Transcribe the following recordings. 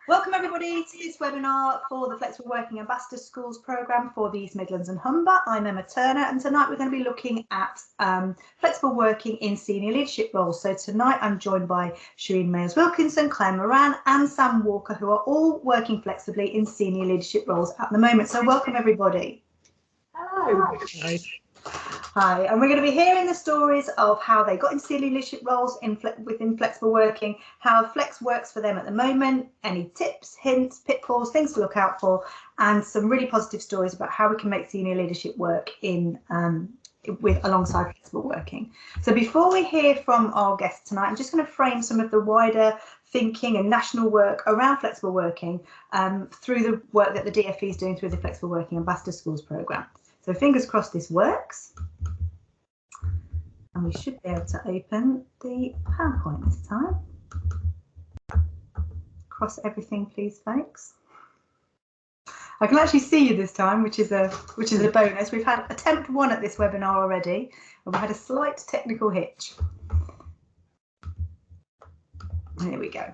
Welcome everybody to this webinar for the Flexible Working Ambassador Schools programme for the East Midlands and Humber. I'm Emma Turner and tonight we're going to be looking at flexible working in senior leadership roles. So tonight I'm joined by Shireen Mayers-Wilkinson, Claire Moran and Sam Walker, who are all working flexibly in senior leadership roles at the moment. So welcome everybody. Hello. Hi. Hi, and we're going to be hearing the stories of how they got into senior leadership roles within flexible working, how flex works for them at the moment, any tips, hints, pitfalls, things to look out for, and some really positive stories about how we can make senior leadership work alongside flexible working. So before we hear from our guests tonight, I'm just going to frame some of the wider thinking and national work around flexible working through the work that the DfE is doing through the Flexible Working Ambassador Schools programme. So fingers crossed this works. And we should be able to open the PowerPoint this time. Cross everything, please, folks. I can actually see you this time, which is a bonus. We've had attempt 1 at this webinar already, and we had a slight technical hitch. Here we go.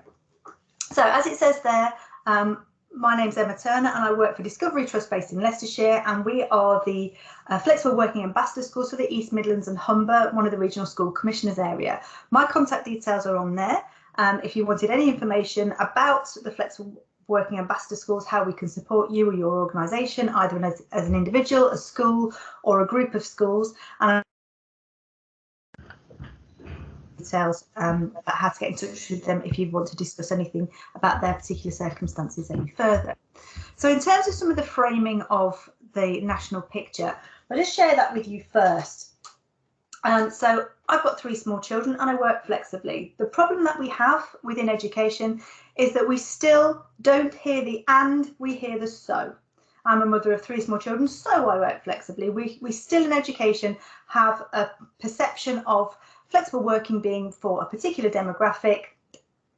So as it says there, my name's Emma Turner and I work for Discovery Trust based in Leicestershire, and we are the Flexible Working Ambassador Schools for the East Midlands and Humber, one of the regional school commissioners area. My contact details are on there. If you wanted any information about the Flexible Working Ambassador Schools, how we can support you or your organisation, either as an individual, a school or a group of schools, and details about how to get in touch with them if you want to discuss anything about their particular circumstances any further. So in terms of some of the framing of the national picture, I'll just share that with you first. So I've got 3 small children and I work flexibly. The problem that we have within education is that we still don't hear the and, we hear the so. I'm a mother of 3 small children, so I work flexibly. We still in education have a perception of flexible working being for a particular demographic,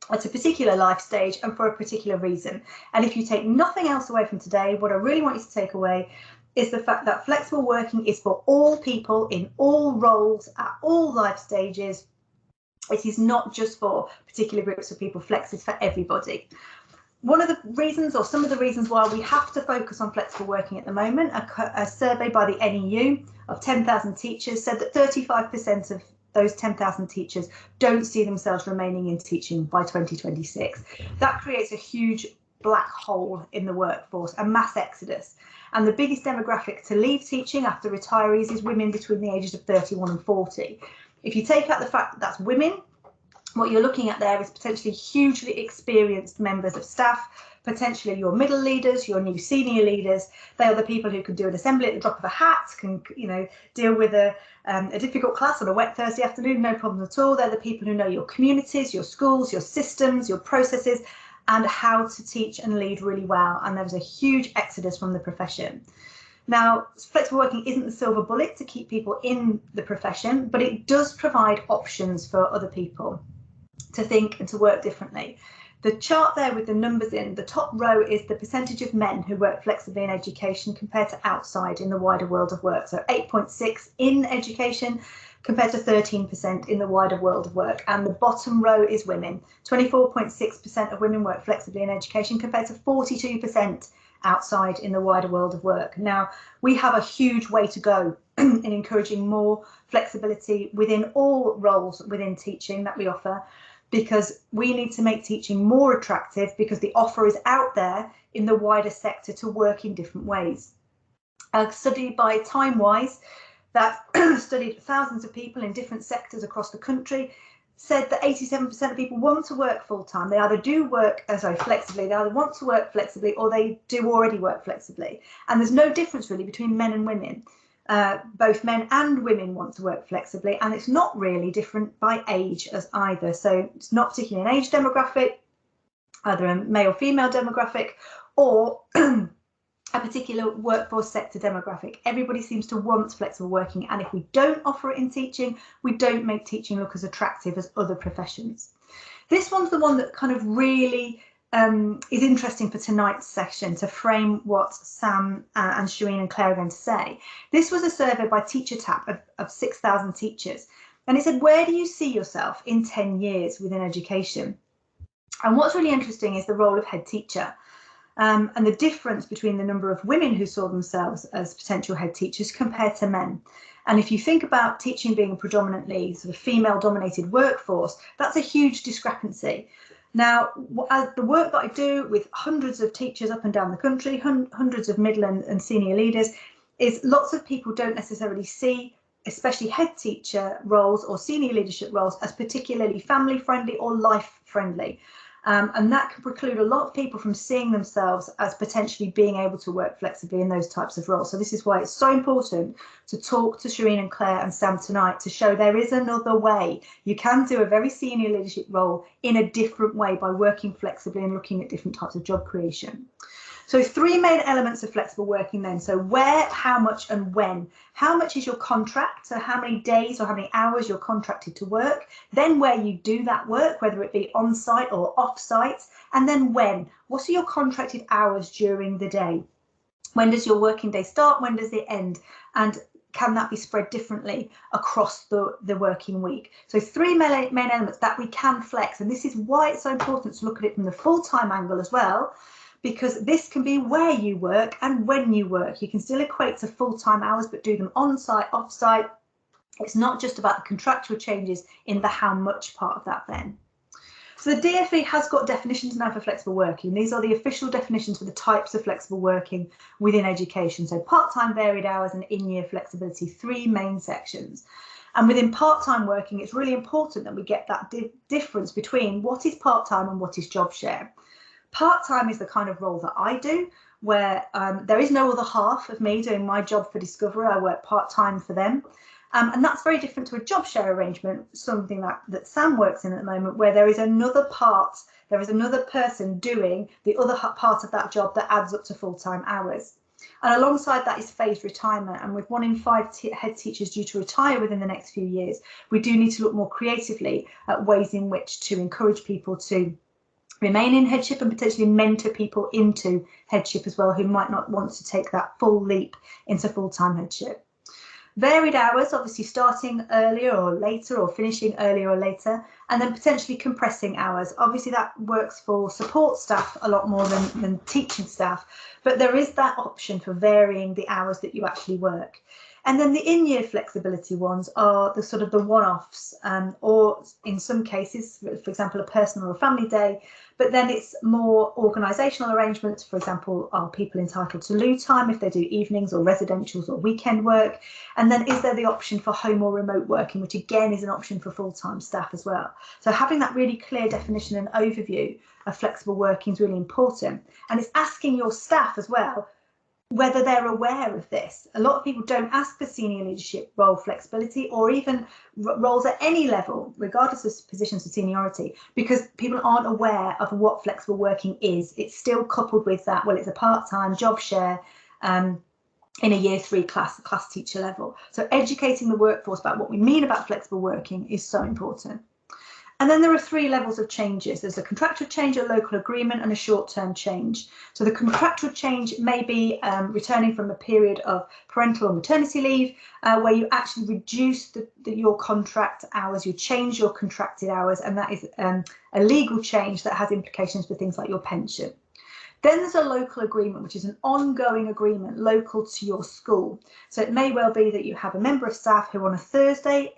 at a particular life stage and for a particular reason. And if you take nothing else away from today, what I really want you to take away is the fact that flexible working is for all people in all roles at all life stages. It is not just for particular groups of people. Flex is for everybody. One of the reasons, or some of the reasons why we have to focus on flexible working at the moment, a survey by the NEU of 10,000 teachers said that 35% of those 10,000 teachers don't see themselves remaining in teaching by 2026. That creates a huge black hole in the workforce, a mass exodus. And the biggest demographic to leave teaching after retirees is women between the ages of 31 and 40. If you take out the fact that that's women, what you're looking at there is potentially hugely experienced members of staff, potentially your middle leaders, your new senior leaders. They are the people who can do an assembly at the drop of a hat, can deal with a difficult class on a wet Thursday afternoon, no problem at all. They're the people who know your communities, your schools, your systems, your processes, and how to teach and lead really well. And there was a huge exodus from the profession. Now, flexible working isn't the silver bullet to keep people in the profession, but it does provide options for other people to think and to work differently. The chart there with the numbers in, the top row is the percentage of men who work flexibly in education compared to outside in the wider world of work. So 8.6 in education compared to 13% in the wider world of work. And the bottom row is women. 24.6% of women work flexibly in education compared to 42% outside in the wider world of work. Now, we have a huge way to go in encouraging more flexibility within all roles within teaching that we offer, because we need to make teaching more attractive, because the offer is out there in the wider sector to work in different ways. A study by TimeWise that studied thousands of people in different sectors across the country said that 87% of people want to work full-time. They either do work, flexibly, they either want to work flexibly or they do already work flexibly. And there's no difference really between men and women. Both men and women want to work flexibly, and it's not really different by age as either. So it's not particularly an age demographic, either a male or female demographic, or a particular workforce sector demographic. Everybody seems to want flexible working, and if we don't offer it in teaching, we don't make teaching look as attractive as other professions. This one's the one that kind of really is interesting for tonight's session, to frame what Sam and Shireen and Claire are going to say. This was a survey by TeacherTap of 6,000 teachers, and it said, where do you see yourself in 10 years within education? And what's really interesting is the role of head teacher. And the difference between the number of women who saw themselves as potential head teachers compared to men. And if you think about teaching being a predominantly sort of female-dominated workforce, that's a huge discrepancy. Now, the work that I do with hundreds of teachers up and down the country, hundreds of middle and senior leaders, is lots of people don't necessarily see, especially head teacher roles or senior leadership roles, as particularly family-friendly or life-friendly. And that can preclude a lot of people from seeing themselves as potentially being able to work flexibly in those types of roles. So this is why it's so important to talk to Shireen and Claire and Sam tonight to show there is another way. You can do a very senior leadership role in a different way by working flexibly and looking at different types of job creation. So 3 main elements of flexible working then. So where, how much and when. How much is your contract? So how many days or how many hours you're contracted to work. Then where you do that work, whether it be on site or off site. And then when. What are your contracted hours during the day? When does your working day start? When does it end? And can that be spread differently across the working week? So 3 main elements that we can flex. And this is why it's so important to look at it from the full-time angle as well, because this can be where you work and when you work. You can still equate to full-time hours, but do them on-site, off-site. It's not just about the contractual changes in the how much part of that then. So the DfE has got definitions now for flexible working. These are the official definitions for the types of flexible working within education. So part-time, varied hours and in-year flexibility, 3 main sections. And within part-time working, it's really important that we get that difference between what is part-time and what is job share. Part-time is the kind of role that I do, where there is no other half of me doing my job for Discovery. I work part-time for them. And that's very different to a job share arrangement, something that Sam works in at the moment, where there is another part, there is another person doing the other part of that job that adds up to full-time hours. And alongside that is phased retirement. And with 1 in 5 head teachers due to retire within the next few years, we do need to look more creatively at ways in which to encourage people to remain in headship and potentially mentor people into headship as well, who might not want to take that full leap into full-time headship. Varied hours, obviously starting earlier or later or finishing earlier or later, and then potentially compressing hours. Obviously that works for support staff a lot more than teaching staff, but there is that option for varying the hours that you actually work. And then the in-year flexibility ones are the sort of the one-offs, or in some cases, for example, a personal or a family day, but then it's more organisational arrangements. For example, are people entitled to loo time if they do evenings or residentials or weekend work? And then is there the option for home or remote working, which again is an option for full-time staff as well. So having that really clear definition and overview of flexible working is really important. And it's asking your staff as well whether they're aware of this. A lot of people don't ask for senior leadership role flexibility or even roles at any level, regardless of positions of seniority, because people aren't aware of what flexible working is. It's still coupled with that, well, it's a part-time job share in a year 3 class teacher level. So educating the workforce about what we mean about flexible working is so important. And then there are 3 levels of changes. There's a contractual change, a local agreement, and a short-term change. So the contractual change may be returning from a period of parental or maternity leave, where you actually reduce your contract hours, you change your contracted hours, and that is a legal change that has implications for things like your pension. Then there's a local agreement, which is an ongoing agreement local to your school. So it may well be that you have a member of staff who on a Thursday,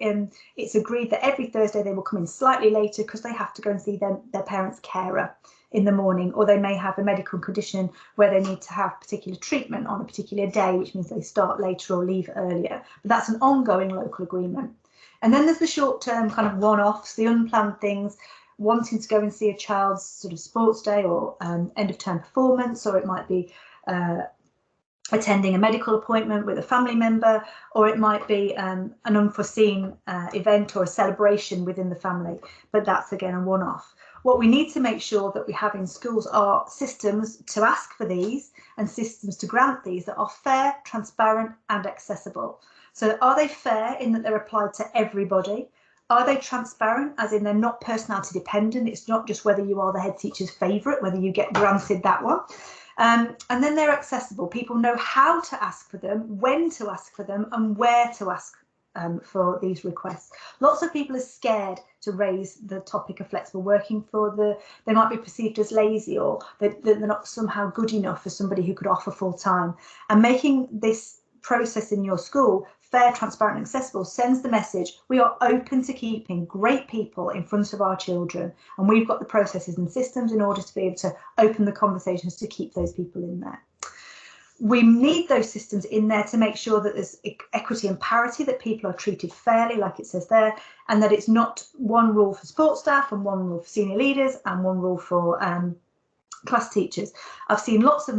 it's agreed that every Thursday they will come in slightly later because they have to go and see their parents' carer in the morning, or they may have a medical condition where they need to have particular treatment on a particular day, which means they start later or leave earlier. But that's an ongoing local agreement. And then there's the short-term kind of one-offs, the unplanned things, wanting to go and see a child's sort of sports day or end of term performance, or it might be attending a medical appointment with a family member, or it might be an unforeseen event or a celebration within the family, but that's again a one-off. What we need to make sure that we have in schools are systems to ask for these and systems to grant these that are fair, transparent and accessible. So are they fair in that they're applied to everybody? Are they transparent, as in they're not personality dependent? It's not just whether you are the head teacher's favourite, whether you get granted that one. And then they're accessible. People know how to ask for them, when to ask for them, and where to ask for these requests. Lots of people are scared to raise the topic of flexible working they might be perceived as lazy, or that they're not somehow good enough for somebody who could offer full time. And making this process in your school fair, transparent and accessible sends the message: we are open to keeping great people in front of our children, and we've got the processes and systems in order to be able to open the conversations to keep those people in there. We need those systems in there to make sure that there's equity and parity, that people are treated fairly, like it says there, and that it's not one rule for support staff and one rule for senior leaders and one rule for class teachers. I've seen lots of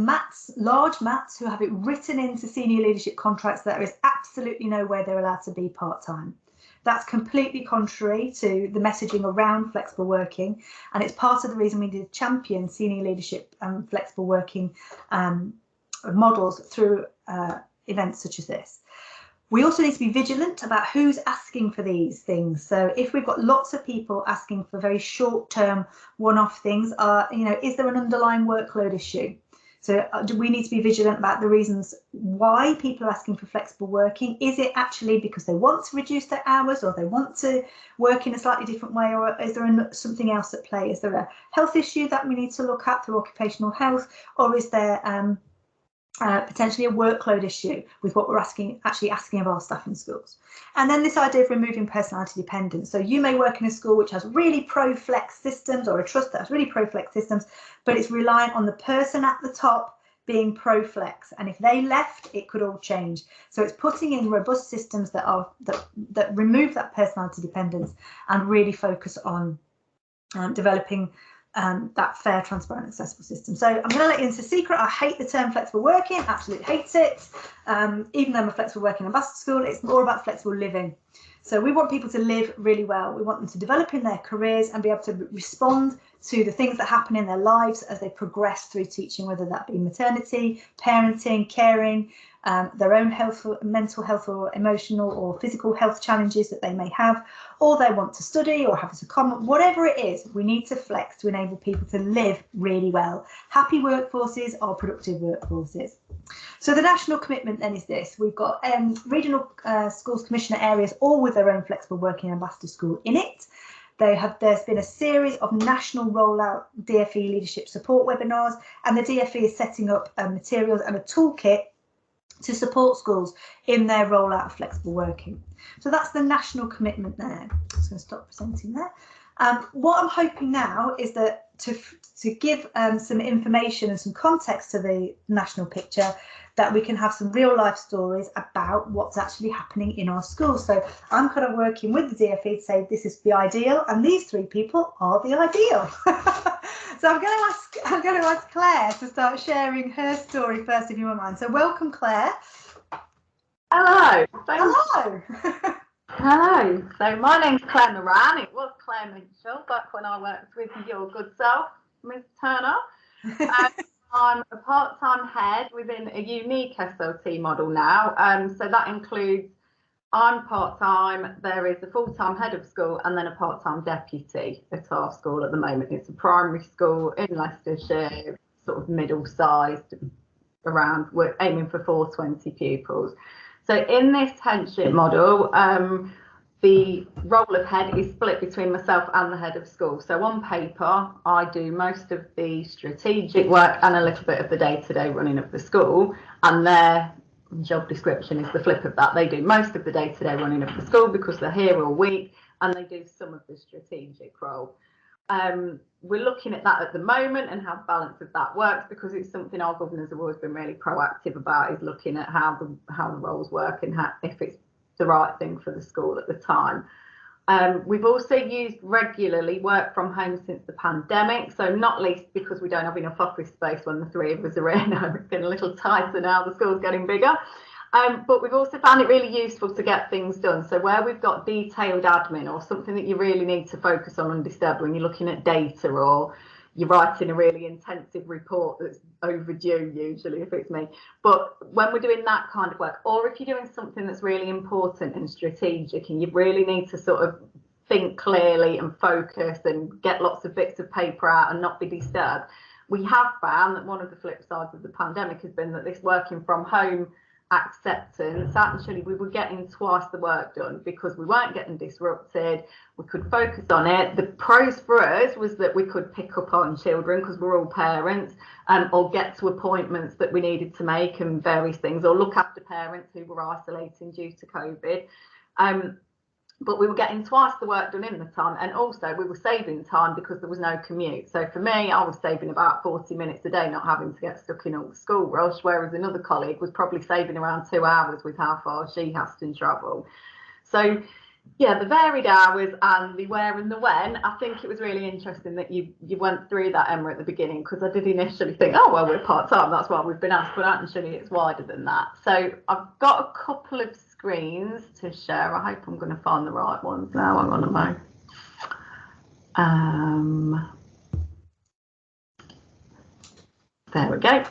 large maths, who have it written into senior leadership contracts that there is absolutely no way they're allowed to be part-time. That's completely contrary to the messaging around flexible working, and it's part of the reason we did champion senior leadership and flexible working models through events such as this. We also need to be vigilant about who's asking for these things. So if we've got lots of people asking for very short-term one-off things, is there an underlying workload issue? So do we need to be vigilant about the reasons why people are asking for flexible working? Is it actually because they want to reduce their hours, or they want to work in a slightly different way, or is there something else at play? Is there a health issue that we need to look at through occupational health, or is there potentially a workload issue with what we're actually asking of our staff in schools? And then this idea of removing personality dependence. So you may work in a school which has really pro-flex systems, or a trust that has really pro-flex systems, but it's reliant on the person at the top being pro-flex, and if they left, it could all change. So it's putting in robust systems that remove that personality dependence and really focus on developing that fair, transparent, accessible system. So I'm going to let you into a secret. I hate the term flexible working, absolutely hate it. Even though I'm a flexible working ambassador school, it's more about flexible living. So we want people to live really well. We want them to develop in their careers and be able to respond to the things that happen in their lives as they progress through teaching, whether that be maternity, parenting, caring, their own health, mental health or emotional or physical health challenges that they may have, or they want to study or have as a common, whatever it is, we need to flex to enable people to live really well. Happy workforces are productive workforces. So the national commitment then is this: we've got regional schools commissioner areas, all with their own flexible working ambassador school in it. There's been a series of national rollout DfE leadership support webinars, and the DfE is setting up materials and a toolkit to support schools in their rollout of flexible working. So that's the national commitment there. I'm just going to stop presenting there. What I'm hoping now is that to give some information and some context to the national picture, that we can have some real life stories about what's actually happening in our schools. So I'm kind of working with the DfE to say this is the ideal, and these three people are the ideal. So I'm going to ask Claire to start sharing her story first, if you wouldn't mind. So welcome, Claire. Hello. Hello. Hello. So my name's Claire Moran. It was Claire Mitchell back when I worked with your good self, Ms. Turner. I'm a part-time head within a unique SLT model now. So that includes, I'm part-time, there is a full-time head of school and then a part-time deputy at our school at the moment. It's a primary school in Leicestershire, sort of middle-sized, around, we're aiming for 420 pupils. So in this headship model, the role of head is split between myself and the head of school. So on paper, I do most of the strategic work and a little bit of the day-to-day running of the school, and their job description is the flip of that. They do most of the day-to-day running of the school because they're here all week, and they do some of the strategic role. We're looking at that at the moment and how the balance of that works, because it's something our governors have always been really proactive about, is looking at how the roles work and if it's the right thing for the school at the time. We've also used regularly work from home since the pandemic, so not least because we don't have enough office space when the three of us are in. It's been a little tighter now, the school's getting bigger. But we've also found it really useful to get things done. So where we've got detailed admin or something that you really need to focus on undisturbed when you're looking at data, or you're writing a really intensive report that's overdue, usually if it's me. But when we're doing that kind of work, or if you're doing something that's really important and strategic and you really need to sort of think clearly and focus and get lots of bits of paper out and not be disturbed, we have found that one of the flip sides of the pandemic has been that this working from home acceptance, actually we were getting twice the work done because we weren't getting disrupted. We could focus on it. The pros for us was that we could pick up on children because we're all parents, or get to appointments that we needed to make and various things, or look after parents who were isolating due to COVID. But we were getting twice the work done in the time, and also we were saving time because there was no commute. So for me, I was saving about 40 minutes a day, not having to get stuck in all the school rush, whereas another colleague was probably saving around 2 hours with how far she has to travel. So yeah, the varied hours and the where and the when, I think it was really interesting that you went through that, Emma, at the beginning, because I did initially think, oh, well, we're part-time, that's why we've been asked, but actually it's wider than that. So I've got a couple of screens to share. I hope I'm going to find the right ones now. Hang on a moment. There we go.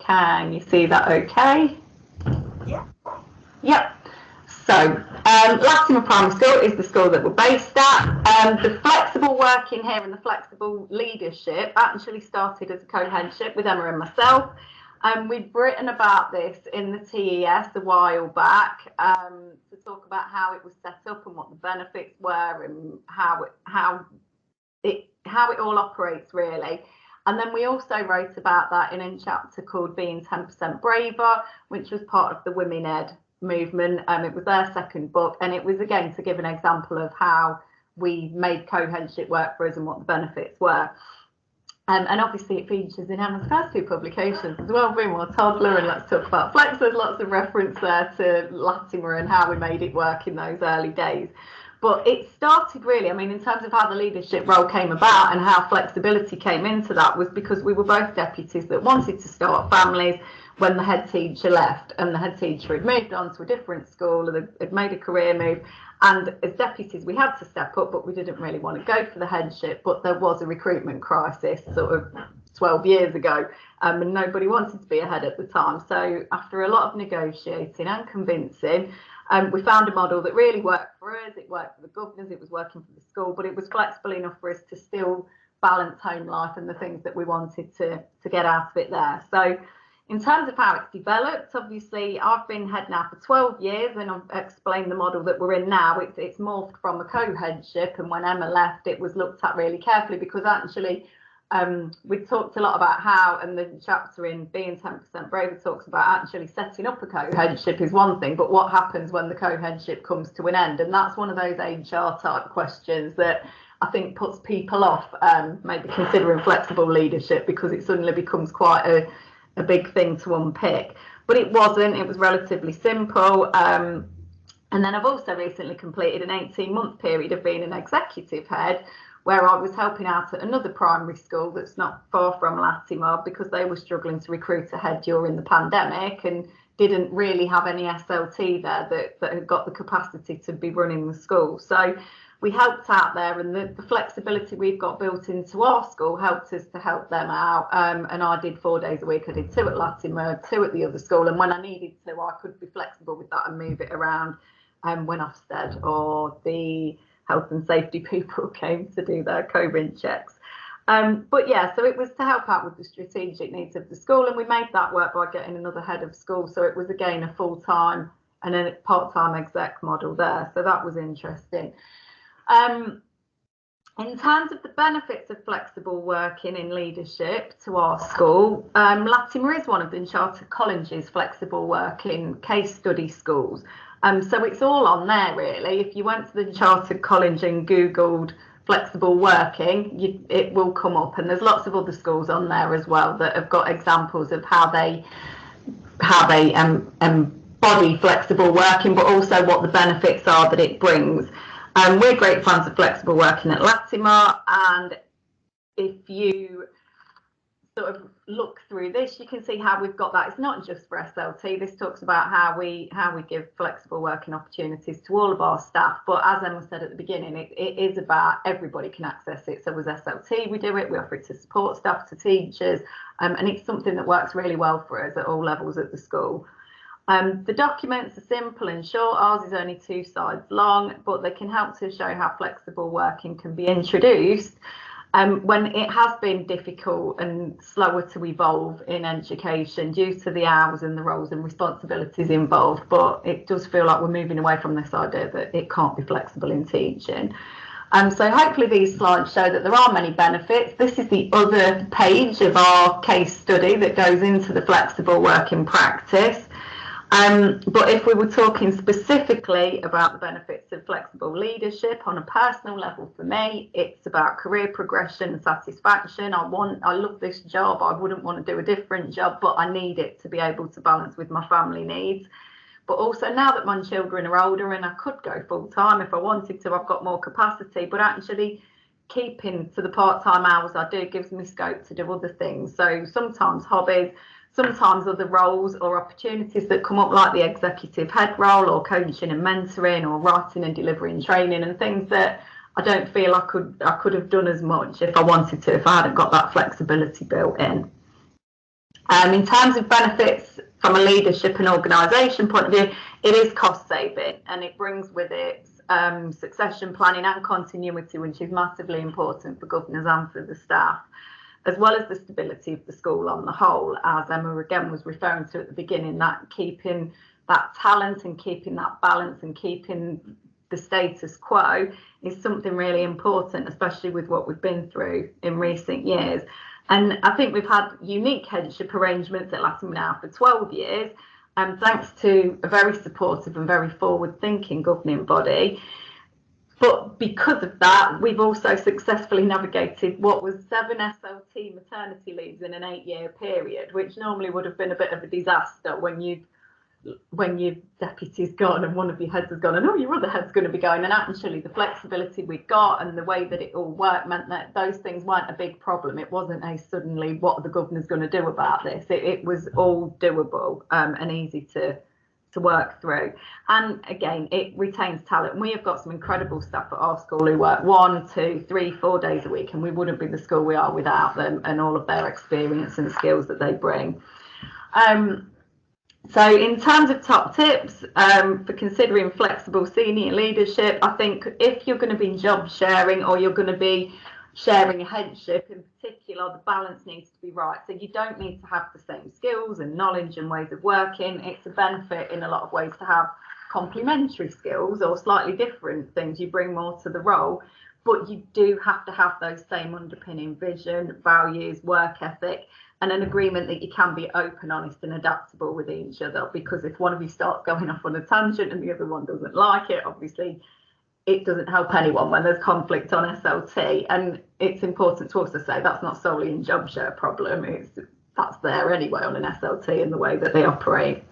Can you see that okay? Yeah. Yep. So Latimer Primary School is the school that we're based at. The flexible working here and the flexible leadership actually started as a co-headship with Emma and myself. We'd written about this in the TES a while back, to talk about how it was set up and what the benefits were and how it all operates really. And then we also wrote about that in a chapter called Being 10% Braver, which was part of the Women Ed movement. It was their second book, and it was again to give an example of how we made co-headship work for us and what the benefits were. And obviously it features in Emma's first two publications as well, Being More Toddler and Let's Talk About Flex. There's lots of reference there to Latimer and how we made it work in those early days. But it started really, I mean, in terms of how the leadership role came about and how flexibility came into that, was because we were both deputies that wanted to start families when the head teacher left, and the head teacher had moved on to a different school or had made a career move. And as deputies, we had to step up, but we didn't really want to go for the headship. But there was a recruitment crisis sort of 12 years ago, and nobody wanted to be a head at the time. So after a lot of negotiating and convincing, we found a model that really worked for us. It worked for the governors, it was working for the school, but it was flexible enough for us to still balance home life and the things that we wanted to get out of it there. So in terms of how it's developed, obviously I've been head now for 12 years, and I've explained the model that we're in now. It's morphed from a co-headship, and when Emma left, it was looked at really carefully, because actually we talked a lot about how, and the chapter in Being 10% Braver talks about actually setting up a co-headship is one thing, but what happens when the co-headship comes to an end? And that's one of those HR type questions that I think puts people off maybe considering flexible leadership, because it suddenly becomes quite a big thing to unpick. But it wasn't, it was relatively simple. And then I've also recently completed an 18-month period of being an executive head, where I was helping out at another primary school that's not far from Latimer, because they were struggling to recruit a head during the pandemic and didn't really have any SLT there that had got the capacity to be running the school. So we helped out there, and the flexibility we've got built into our school helped us to help them out. And I did 4 days a week. I did 2 at Latimer, 2 at the other school. And when I needed to, I could be flexible with that and move it around when Ofsted or the health and safety people came to do their COVID checks. But yeah, so it was to help out with the strategic needs of the school. And we made that work by getting another head of school. So it was, again, a full-time and a part-time exec model there. So that was interesting. In terms of the benefits of flexible working in leadership to our school, Latimer is one of the Chartered College's flexible working case study schools. So it's all on there really. If you went to the Chartered College and Googled flexible working, it will come up, and there's lots of other schools on there as well that have got examples of how they embody flexible working, but also what the benefits are that it brings. We're great fans of flexible working at Latimer, and if you sort of look through this, you can see how we've got that. It's not just for SLT. This talks about how we give flexible working opportunities to all of our staff. But as Emma said at the beginning, it is about everybody can access it. So as SLT, we do it. We offer it to support staff, to teachers, and it's something that works really well for us at all levels at the school. The documents are simple and short. Ours is only 2 sides long, but they can help to show how flexible working can be introduced. when it has been difficult and slower to evolve in education due to the hours and the roles and responsibilities involved, but it does feel like we're moving away from this idea that it can't be flexible in teaching. So hopefully these slides show that there are many benefits. This is the other page of our case study that goes into the flexible working practice. But if we were talking specifically about the benefits of flexible leadership on a personal level, for me, it's about career progression and satisfaction. I love this job. I wouldn't want to do a different job, but I need it to be able to balance with my family needs. But also now that my children are older and I could go full time if I wanted to, I've got more capacity, but actually keeping to the part-time hours I do gives me scope to do other things. So sometimes hobbies, sometimes other roles or opportunities that come up, like the executive head role or coaching and mentoring or writing and delivering training, and things that I don't feel I could have done as much if I wanted to, if I hadn't got that flexibility built in. In terms of benefits from a leadership and organisation point of view, it is cost saving, and it brings with it succession planning and continuity, which is massively important for governors and for the staff, as well as the stability of the school on the whole, as Emma again was referring to at the beginning, that keeping that talent and keeping that balance and keeping the status quo is something really important, especially with what we've been through in recent years. And I think we've had unique headship arrangements at Latin now for 12 years, thanks to a very supportive and very forward-thinking governing body. But because of that, we've also successfully navigated what was 7 SLT maternity leaves in an 8-year period, which normally would have been a bit of a disaster when your deputy's gone and one of your heads has gone and your other head's going to be going. And actually the flexibility we got and the way that it all worked meant that those things weren't a big problem. It wasn't a suddenly what are the governors going to do about this. It was all doable and easy to work through. And again, it retains talent. We have got some incredible staff at our school who work 1, 2, 3, 4 days a week, and we wouldn't be the school we are without them and all of their experience and skills that they bring. So in terms of top tips for considering flexible senior leadership, I think if you're going to be job sharing or you're going to be sharing a headship in particular, the balance needs to be right. So you don't need to have the same skills and knowledge and ways of working. It's a benefit in a lot of ways to have complementary skills or slightly different things. You bring more to the role, but you do have to have those same underpinning vision, values, work ethic, and an agreement that you can be open, honest and adaptable with each other. Because if one of you starts going off on a tangent and the other one doesn't like it, obviously it doesn't help anyone when there's conflict on SLT. And it's important to also say that's not solely a job share problem. That's there anyway on an SLT in the way that they operate.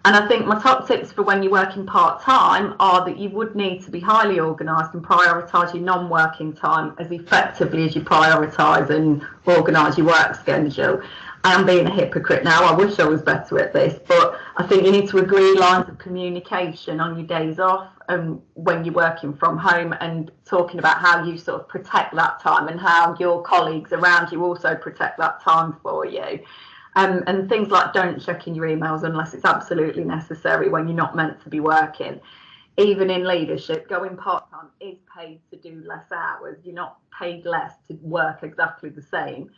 And I think my top tips for when you're working part-time are that you would need to be highly organised and prioritise your non-working time as effectively as you prioritise and organise your work schedule. I'm being a hypocrite now. I wish I was better at this, but I think you need to agree lines of communication on your days off and when you're working from home, and talking about how you sort of protect that time and how your colleagues around you also protect that time for you. And things like don't check in your emails unless it's absolutely necessary when you're not meant to be working. Even in leadership, going part-time is paid to do less hours. You're not paid less to work exactly the same.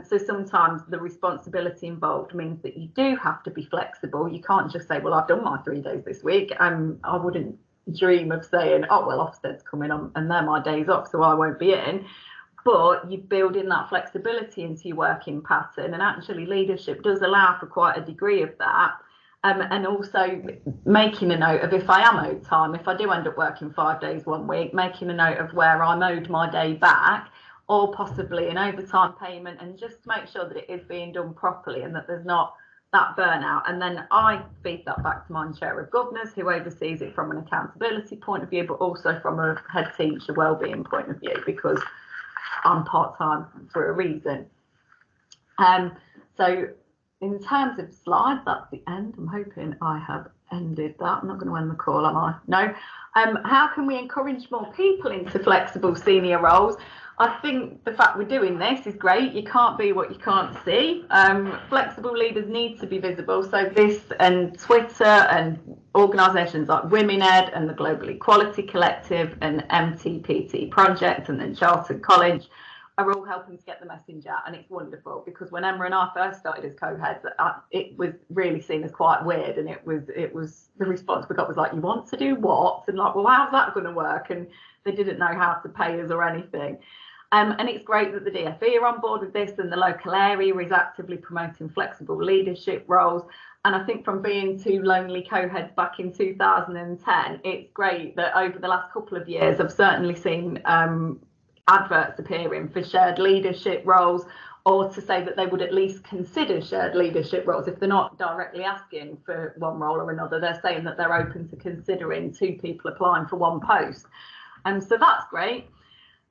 So sometimes the responsibility involved means that you do have to be flexible. You can't just say, well, I've done my 3 days this week. I wouldn't dream of saying, oh, well, Ofsted's coming on and they're my days off, so I won't be in. But you build in that flexibility into your working pattern, and actually leadership does allow for quite a degree of that. And also making a note of if I am owed time, if I do end up working 5 days one week, making a note of where I'm owed my day back, or possibly an overtime payment, and just to make sure that it is being done properly and that there's not that burnout. And then I feed that back to my chair of governors, who oversees it from an accountability point of view, but also from a head teacher wellbeing point of view, because I'm part-time for a reason. So in terms of slides, that's the end. I'm hoping I have ended that. I'm not going to end the call, am I? No. How can we encourage more people into flexible senior roles? I think the fact we're doing this is great. You can't be what you can't see. Flexible leaders need to be visible. So this and Twitter and organisations like Women Ed and the Global Equality Collective and MTPT Project and then Chartered College are all helping to get the message out, and it's wonderful, because when Emma and I first started as co-heads, it was really seen as quite weird, and it was the response we got was like, you want to do what? And like, well, how's that going to work? And they didn't know how to pay us or anything. And it's great that the DfE are on board with this, and the local area is actively promoting flexible leadership roles. And I think from being two lonely co-heads back in 2010, it's great that over the last couple of years, I've certainly seen adverts appearing for shared leadership roles, or to say that they would at least consider shared leadership roles. If they're not directly asking for one role or another, they're saying that they're open to considering two people applying for one post. So that's great.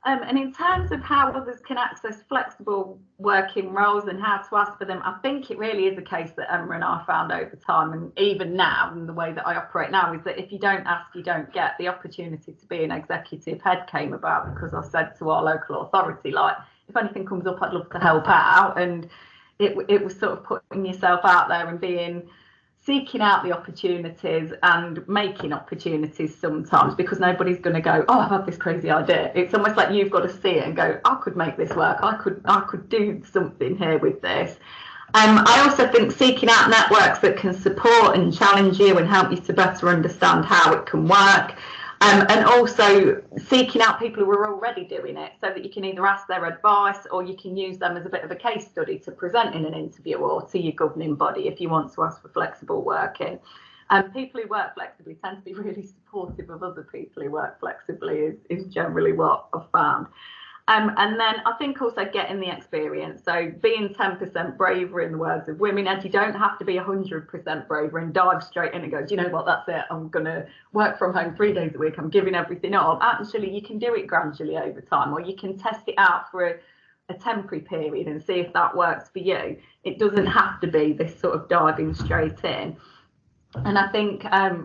And in terms of how others can access flexible working roles and how to ask for them, I think it really is a case that Emma and I found over time, and even now, and the way that I operate now, is that if you don't ask, you don't get. The opportunity to be an executive head came about because I said to our local authority, like, if anything comes up, I'd love to help out. And it was sort of putting yourself out there and seeking out the opportunities and making opportunities sometimes, because nobody's going to go, oh, I've had this crazy idea. It's almost like you've got to see it and go, I could make this work. I could do something here with this. I also think seeking out networks that can support and challenge you and help you to better understand how it can work. And also seeking out people who are already doing it, so that you can either ask their advice or you can use them as a bit of a case study to present in an interview or to your governing body if you want to ask for flexible working. People who work flexibly tend to be really supportive of other people who work flexibly is generally what I've found. And then I think also getting the experience. So being 10% braver, in the words of Women Ed, you don't have to be 100% braver and dive straight in and go, do you know what, that's it, I'm going to work from home 3 days a week, I'm giving everything up. Actually, you can do it gradually over time, or you can test it out for a temporary period and see if that works for you. It doesn't have to be this sort of diving straight in. And I think,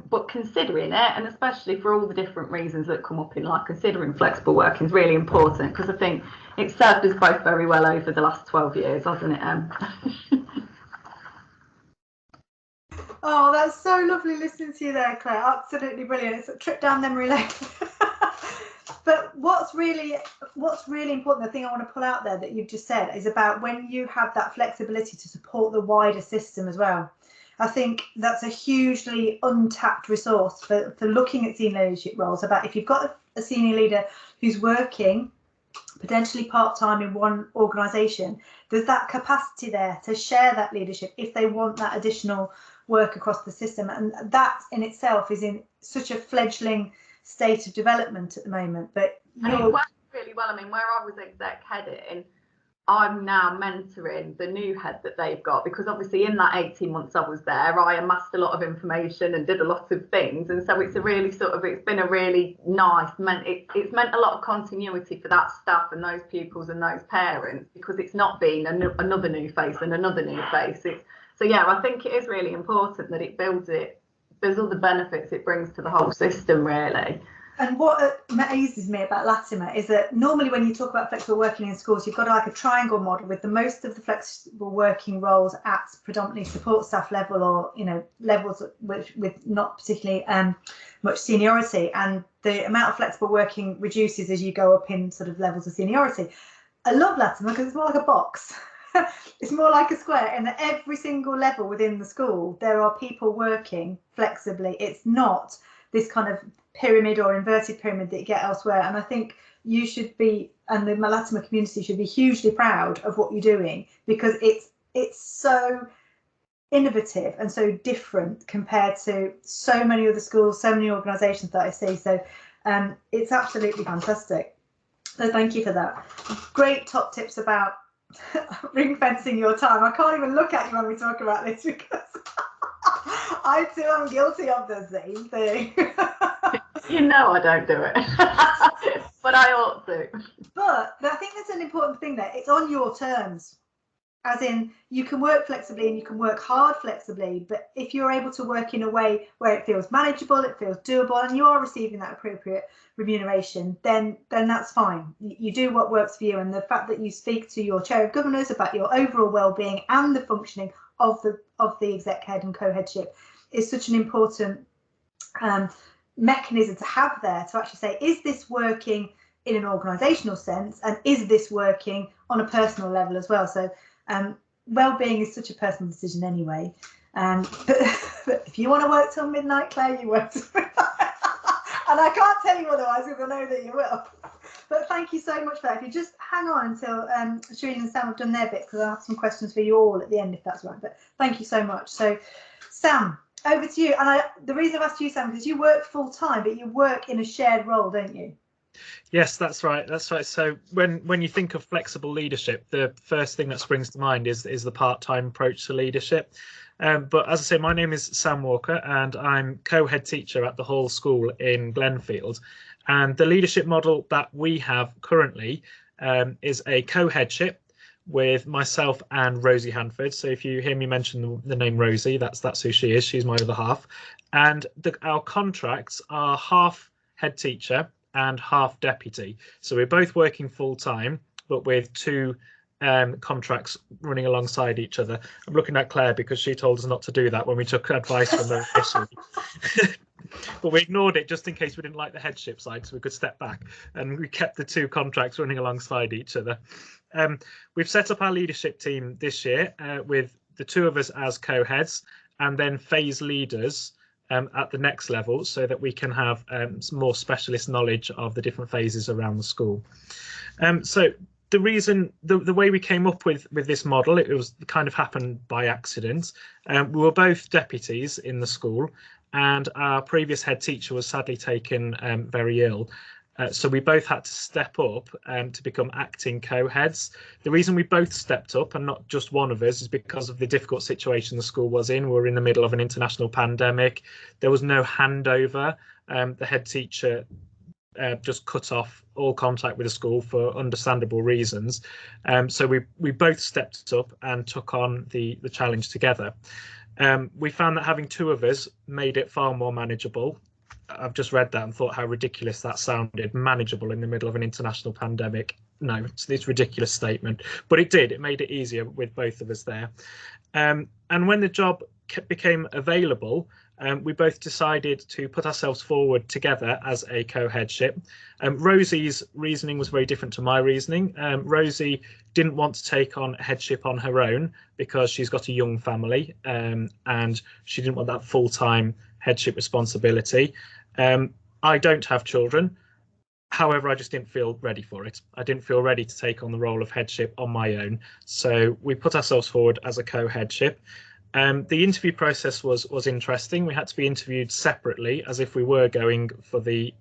but considering it, and especially for all the different reasons that come up in like considering flexible working, is really important, because I think it's served us both very well over the last 12 years, hasn't it, Em? Oh, that's so lovely listening to you there, Claire. Absolutely brilliant. It's a trip down memory lane. But what's really important, the thing I want to pull out there that you've just said, is about when you have that flexibility to support the wider system as well. I think that's a hugely untapped resource for looking at senior leadership roles. About if you've got a senior leader who's working potentially part-time in one organisation, there's that capacity there to share that leadership if they want that additional work across the system. And that in itself is in such a fledgling state of development at the moment. But it works really well. I mean, where I was exec heading, I'm now mentoring the new head that they've got, because obviously in that 18 months I was there, I amassed a lot of information and did a lot of things. And so it's a really it's been a really nice, it's meant a lot of continuity for that staff and those pupils and those parents, because it's not been another new face and another new face. So yeah, I think it is really important that it builds it. There's other benefits it brings to the whole system, really. And what amazes me about Latimer is that normally when you talk about flexible working in schools, you've got like a triangle model with the most of the flexible working roles at predominantly support staff level, or levels with not particularly much seniority, and the amount of flexible working reduces as you go up in sort of levels of seniority. I love Latimer because it's more like a box. It's more like a square, and at every single level within the school there are people working flexibly. It's not this kind of pyramid or inverted pyramid that you get elsewhere. And I think you should be, and the Latimer community should be, hugely proud of what you're doing, because it's so innovative and so different compared to so many other schools, so many organisations that I see. So it's absolutely fantastic. So thank you for that. Great top tips about ring fencing your time. I can't even look at you when we talk about this, because I too am guilty of the same thing. You know I don't do it, but I ought to. But I think there's an important thing there. It's on your terms. As in, you can work flexibly and you can work hard flexibly, but if you're able to work in a way where it feels manageable, it feels doable, and you are receiving that appropriate remuneration, then that's fine. You do what works for you. And the fact that you speak to your chair of governors about your overall well-being and the functioning of the exec head and co-headship is such an important mechanism to have there, to actually say, is this working in an organisational sense, and is this working on a personal level as well? So well-being is such a personal decision anyway. But if you want to work till midnight, Claire, you work till midnight. And I can't tell you otherwise because I know that you will. But thank you so much for that. If you just hang on until Shireen and Sam have done their bit, because I have some questions for you all at the end, if that's right. But thank you so much. So, Sam, over to you. And the reason I've asked you, Sam, because you work full time, but you work in a shared role, don't you? Yes, that's right. That's right. So when you think of flexible leadership, the first thing that springs to mind is the part-time approach to leadership. But as I say, my name is Sam Walker and I'm co-head teacher at the Hall School in Glenfield. And the leadership model that we have currently is a co-headship with myself and Rosie Hanford. So if you hear me mention the name Rosie, that's who she is. She's my other half. And our contracts are half head teacher and half deputy. So we're both working full time, but with two contracts running alongside each other. I'm looking at Claire because she told us not to do that when we took advice from her initially. But we ignored it just in case we didn't like the headship side, so we could step back, and we kept the two contracts running alongside each other. We've set up our leadership team this year with the two of us as co-heads and then phase leaders at the next level, so that we can have some more specialist knowledge of the different phases around the school. So the reason, the way we came up with this model, it was kind of happened by accident. We were both deputies in the school, and our previous head teacher was sadly taken very ill. So we both had to step up to become acting co-heads. The reason we both stepped up, and not just one of us, is because of the difficult situation the school was in. We were in the middle of an international pandemic. There was no handover. The head teacher just cut off all contact with the school for understandable reasons. So we both stepped up and took on the challenge together. We found that having two of us made it far more manageable. I've just read that and thought how ridiculous that sounded. Manageable in the middle of an international pandemic. No, it's a ridiculous statement, but it did. It made it easier with both of us there. And when the job became available, we both decided to put ourselves forward together as a co-headship. Rosie's reasoning was very different to my reasoning. Rosie didn't want to take on headship on her own because she's got a young family and she didn't want that full-time headship responsibility. I don't have children. However, I just didn't feel ready for it. I didn't feel ready to take on the role of headship on my own. So we put ourselves forward as a co-headship. The interview process was interesting. We had to be interviewed separately as if we were going for the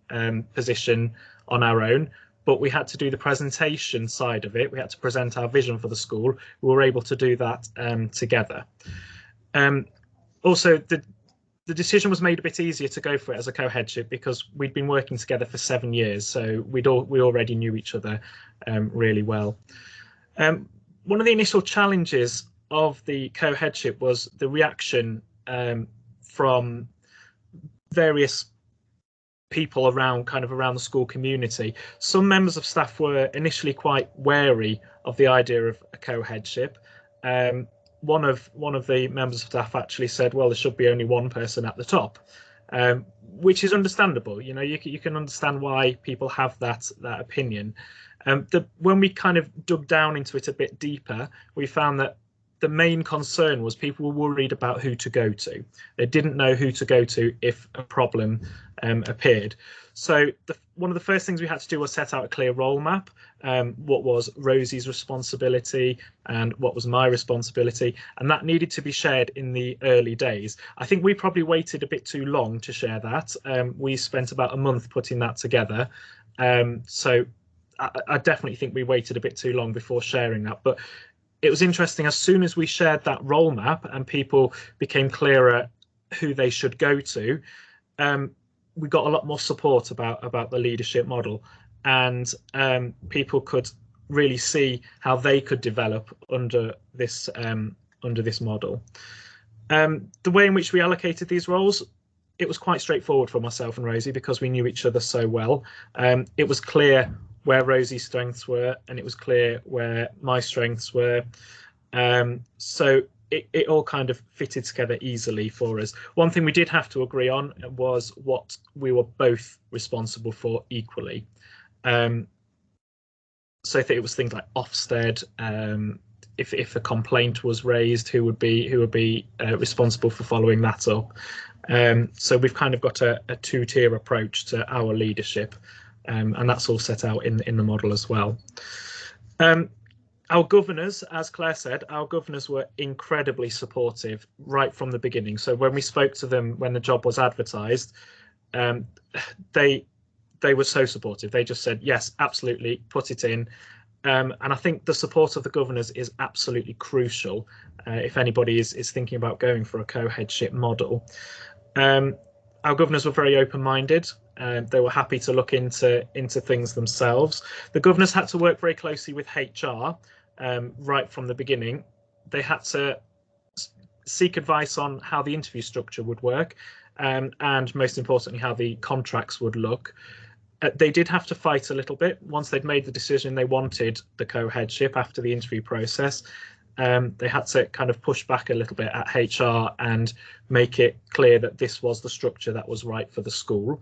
position on our own, but we had to do the presentation side of it. We had to present our vision for the school. We were able to do that together. Also, the decision was made a bit easier to go for it as a co-headship because we'd been working together for 7 years, so we already knew each other really well. One of the initial challenges of the co-headship was the reaction from various people around the school community. Some members of staff were initially quite wary of the idea of a co-headship. One of the members of staff actually said, well, there should be only one person at the top, which is understandable. You know, you can understand why people have that opinion. When we kind of dug down into it a bit deeper, we found that the main concern was people were worried about who to go to. They didn't know who to go to if a problem appeared. So one of the first things we had to do was set out a clear role map. What was Rosie's responsibility and what was my responsibility, and that needed to be shared in the early days. I think we probably waited a bit too long to share that. We spent about a month putting that together. So I definitely think we waited a bit too long before sharing that. But it was interesting, as soon as we shared that role map and people became clearer who they should go to, we got a lot more support about the leadership model, and people could really see how they could develop under this model. The way in which we allocated these roles, it was quite straightforward for myself and Rosie because we knew each other so well. It was clear where Rosie's strengths were, and it was clear where my strengths were. So it all kind of fitted together easily for us. One thing we did have to agree on was what we were both responsible for equally. so if it was things like Ofsted, if a complaint was raised, who would be responsible for following that up. So we've kind of got a two-tier approach to our leadership, and that's all set out in the model as well. Our governors, as Claire said, our governors were incredibly supportive right from the beginning. So when we spoke to them when the job was advertised, they were so supportive. They just said, yes, absolutely, put it in. And I think the support of the governors is absolutely crucial if anybody is thinking about going for a co-headship model. Our governors were very open-minded. They were happy to look into things themselves. The governors had to work very closely with HR right from the beginning. They had to seek advice on how the interview structure would work, and most importantly, how the contracts would look. They did have to fight a little bit once they'd made the decision they wanted the co-headship after the interview process. They had to kind of push back a little bit at HR and make it clear that this was the structure that was right for the school.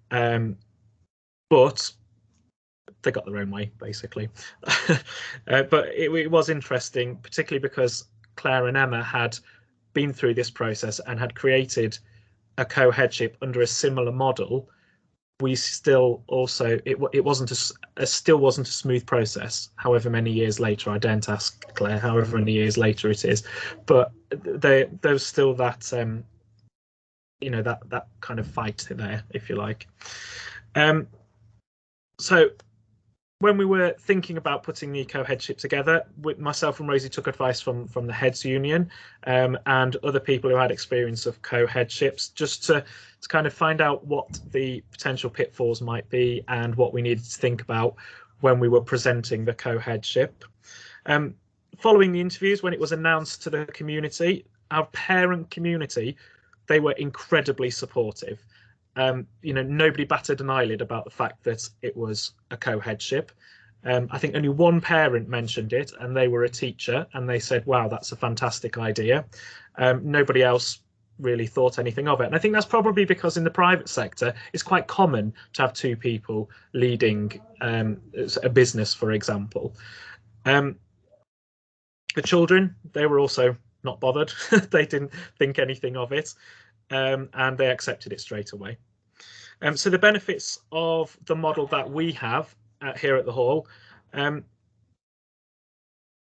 But they got their own way, basically. But it was interesting, particularly because Claire and Emma had been through this process and had created a co-headship under a similar model. We still also still wasn't a smooth process. However many years later, I don't ask Claire however many years later it is, but there's still that that kind of fight there, if you like. So when we were thinking about putting the co-headship together, myself and Rosie took advice from the Heads Union and other people who had experience of co-headships, just to kind of find out what the potential pitfalls might be and what we needed to think about when we were presenting the co-headship. Following the interviews, when it was announced to the community, our parent community, they were incredibly supportive. Nobody batted an eyelid about the fact that it was a co-headship. I think only one parent mentioned it, and they were a teacher, and they said, wow, that's a fantastic idea. Nobody else really thought anything of it. And I think that's probably because in the private sector, it's quite common to have two people leading a business, for example. The children, they were also not bothered. They didn't think anything of it. And they accepted it straight away. So the benefits of the model that we have here at the Hall,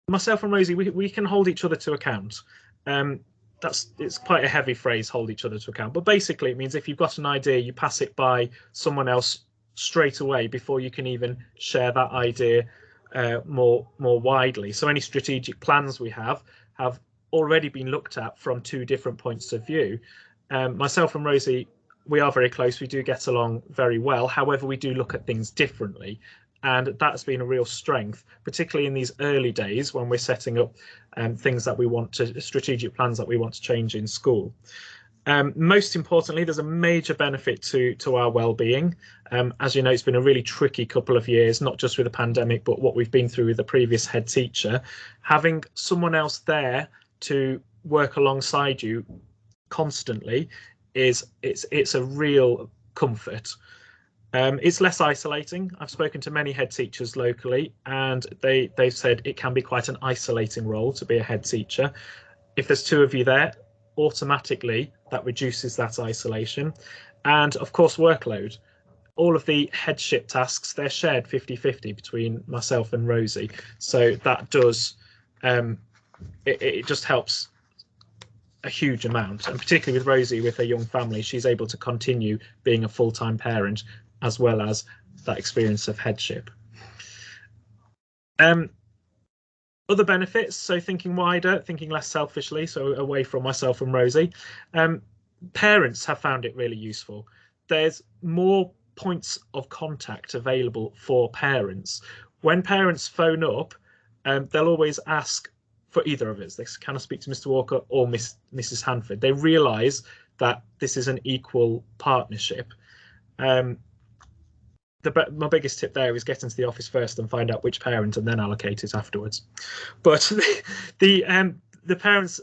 myself and Rosie, we can hold each other to account. It's quite a heavy phrase, hold each other to account, but basically it means if you've got an idea, you pass it by someone else straight away before you can even share that idea more widely. So any strategic plans we have already been looked at from two different points of view. Myself and Rosie, we are very close. We do get along very well. However, we do look at things differently. And that's been a real strength, particularly in these early days when we're setting up things that we want to, strategic plans that we want to change in school. Most importantly, there's a major benefit to our well-being. As you know, it's been a really tricky couple of years, not just with the pandemic, but what we've been through with the previous head teacher. Having someone else there to work alongside you constantly it's a real comfort. It's less isolating. I've spoken to many head teachers locally, and they've said it can be quite an isolating role to be a head teacher. If there's two of you there, automatically that reduces that isolation. And of course, workload. All of the headship tasks, they're shared 50-50 between myself and Rosie. So that does it just helps a huge amount, and particularly with Rosie, with her young family, she's able to continue being a full-time parent as well as that experience of headship. Other benefits, so thinking wider, thinking less selfishly, so away from myself and Rosie, parents have found it really useful. There's more points of contact available for parents. When parents phone up, they'll always ask for either of us. They kind of speak to Mr. Walker or Mrs. Hanford. They realise that this is an equal partnership. My biggest tip there is get into the office first and find out which parent and then allocate it afterwards. But the parents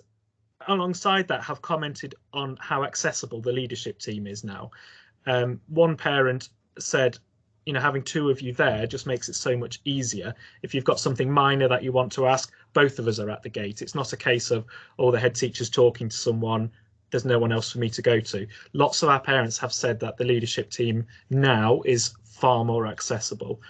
alongside that have commented on how accessible the leadership team is now. One parent said, you know, having two of you there just makes it so much easier. If you've got something minor that you want to ask, both of us are at the gate. It's not a case of, oh, the head teacher's talking to someone, there's no one else for me to go to. Lots of our parents have said that the leadership team now is far more accessible.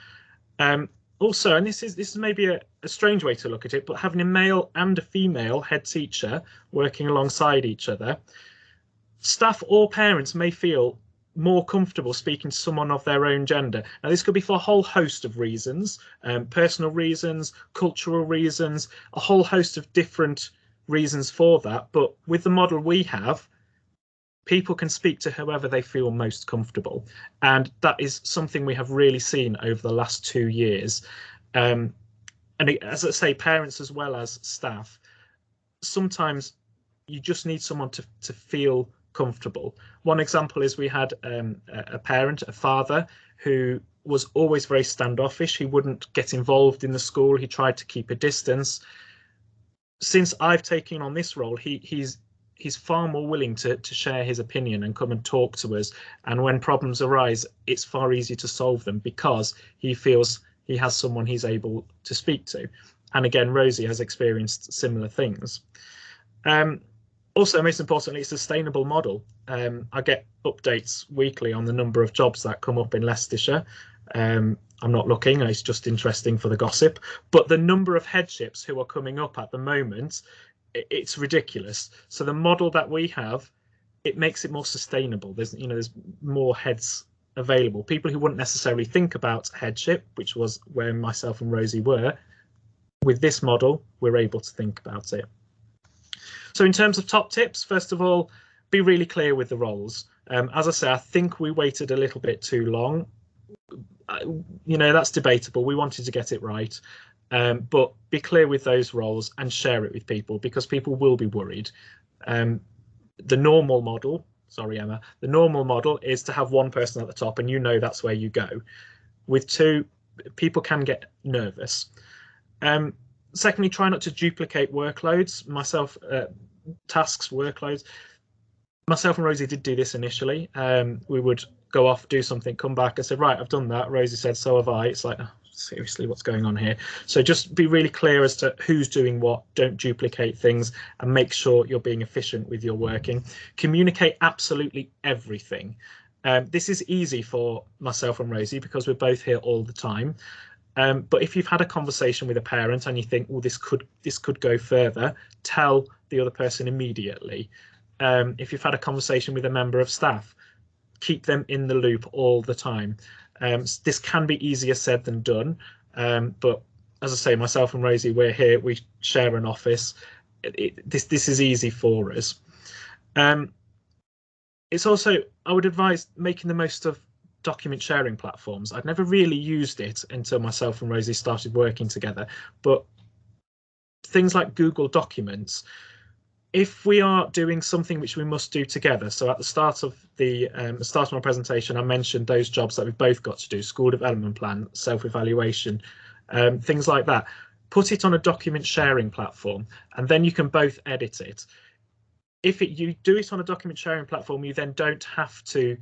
Also, and this is maybe a strange way to look at it, but having a male and a female head teacher working alongside each other, staff or parents may feel more comfortable speaking to someone of their own gender. Now, this could be for a whole host of reasons, personal reasons, cultural reasons, a whole host of different reasons for that. But with the model we have, people can speak to whoever they feel most comfortable. And that is something we have really seen over the last 2 years. And as I say, parents as well as staff, sometimes you just need someone to feel comfortable. One example is we had a parent, a father, who was always very standoffish. He wouldn't get involved in the school. He tried to keep a distance. Since I've taken on this role, he's far more willing to share his opinion and come and talk to us. And when problems arise, it's far easier to solve them because he feels he has someone he's able to speak to. And again, Rosie has experienced similar things. Also, most importantly, it's a sustainable model. I get updates weekly on the number of jobs that come up in Leicestershire. I'm not looking, it's just interesting for the gossip. But the number of headships who are coming up at the moment, it's ridiculous. So the model that we have, it makes it more sustainable. There's more heads available. People who wouldn't necessarily think about headship, which was where myself and Rosie were, with this model, we're able to think about it. So in terms of top tips, first of all, be really clear with the roles. As I say, I think we waited a little bit too long. That's debatable. We wanted to get it right. But be clear with those roles and share it with people because people will be worried. The normal model, sorry, Emma, the normal model is to have one person at the top and that's where you go. With two, people can get nervous. Secondly, try not to duplicate workloads. Tasks, workloads. Myself and Rosie did do this initially. We would go off, do something, come back. I said, right, I've done that. Rosie said, so have I. It's like, oh, seriously, what's going on here? So just be really clear as to who's doing what. Don't duplicate things and make sure you're being efficient with your working. Communicate absolutely everything. This is easy for myself and Rosie because we're both here all the time. But if you've had a conversation with a parent and you think, oh, this could go further, tell the other person immediately. If you've had a conversation with a member of staff, keep them in the loop all the time. This can be easier said than done. But as I say, myself and Rosie, we're here, we share an office. This is easy for us. It's also, I would advise making the most of document sharing platforms. I'd never really used it until myself and Rosie started working together, but things like Google Documents, if we are doing something which we must do together, so at the start of my presentation, I mentioned those jobs that we've both got to do, school development plan, self-evaluation, things like that. Put it on a document sharing platform, and then you can both edit it. If you do it on a document sharing platform, you then don't have to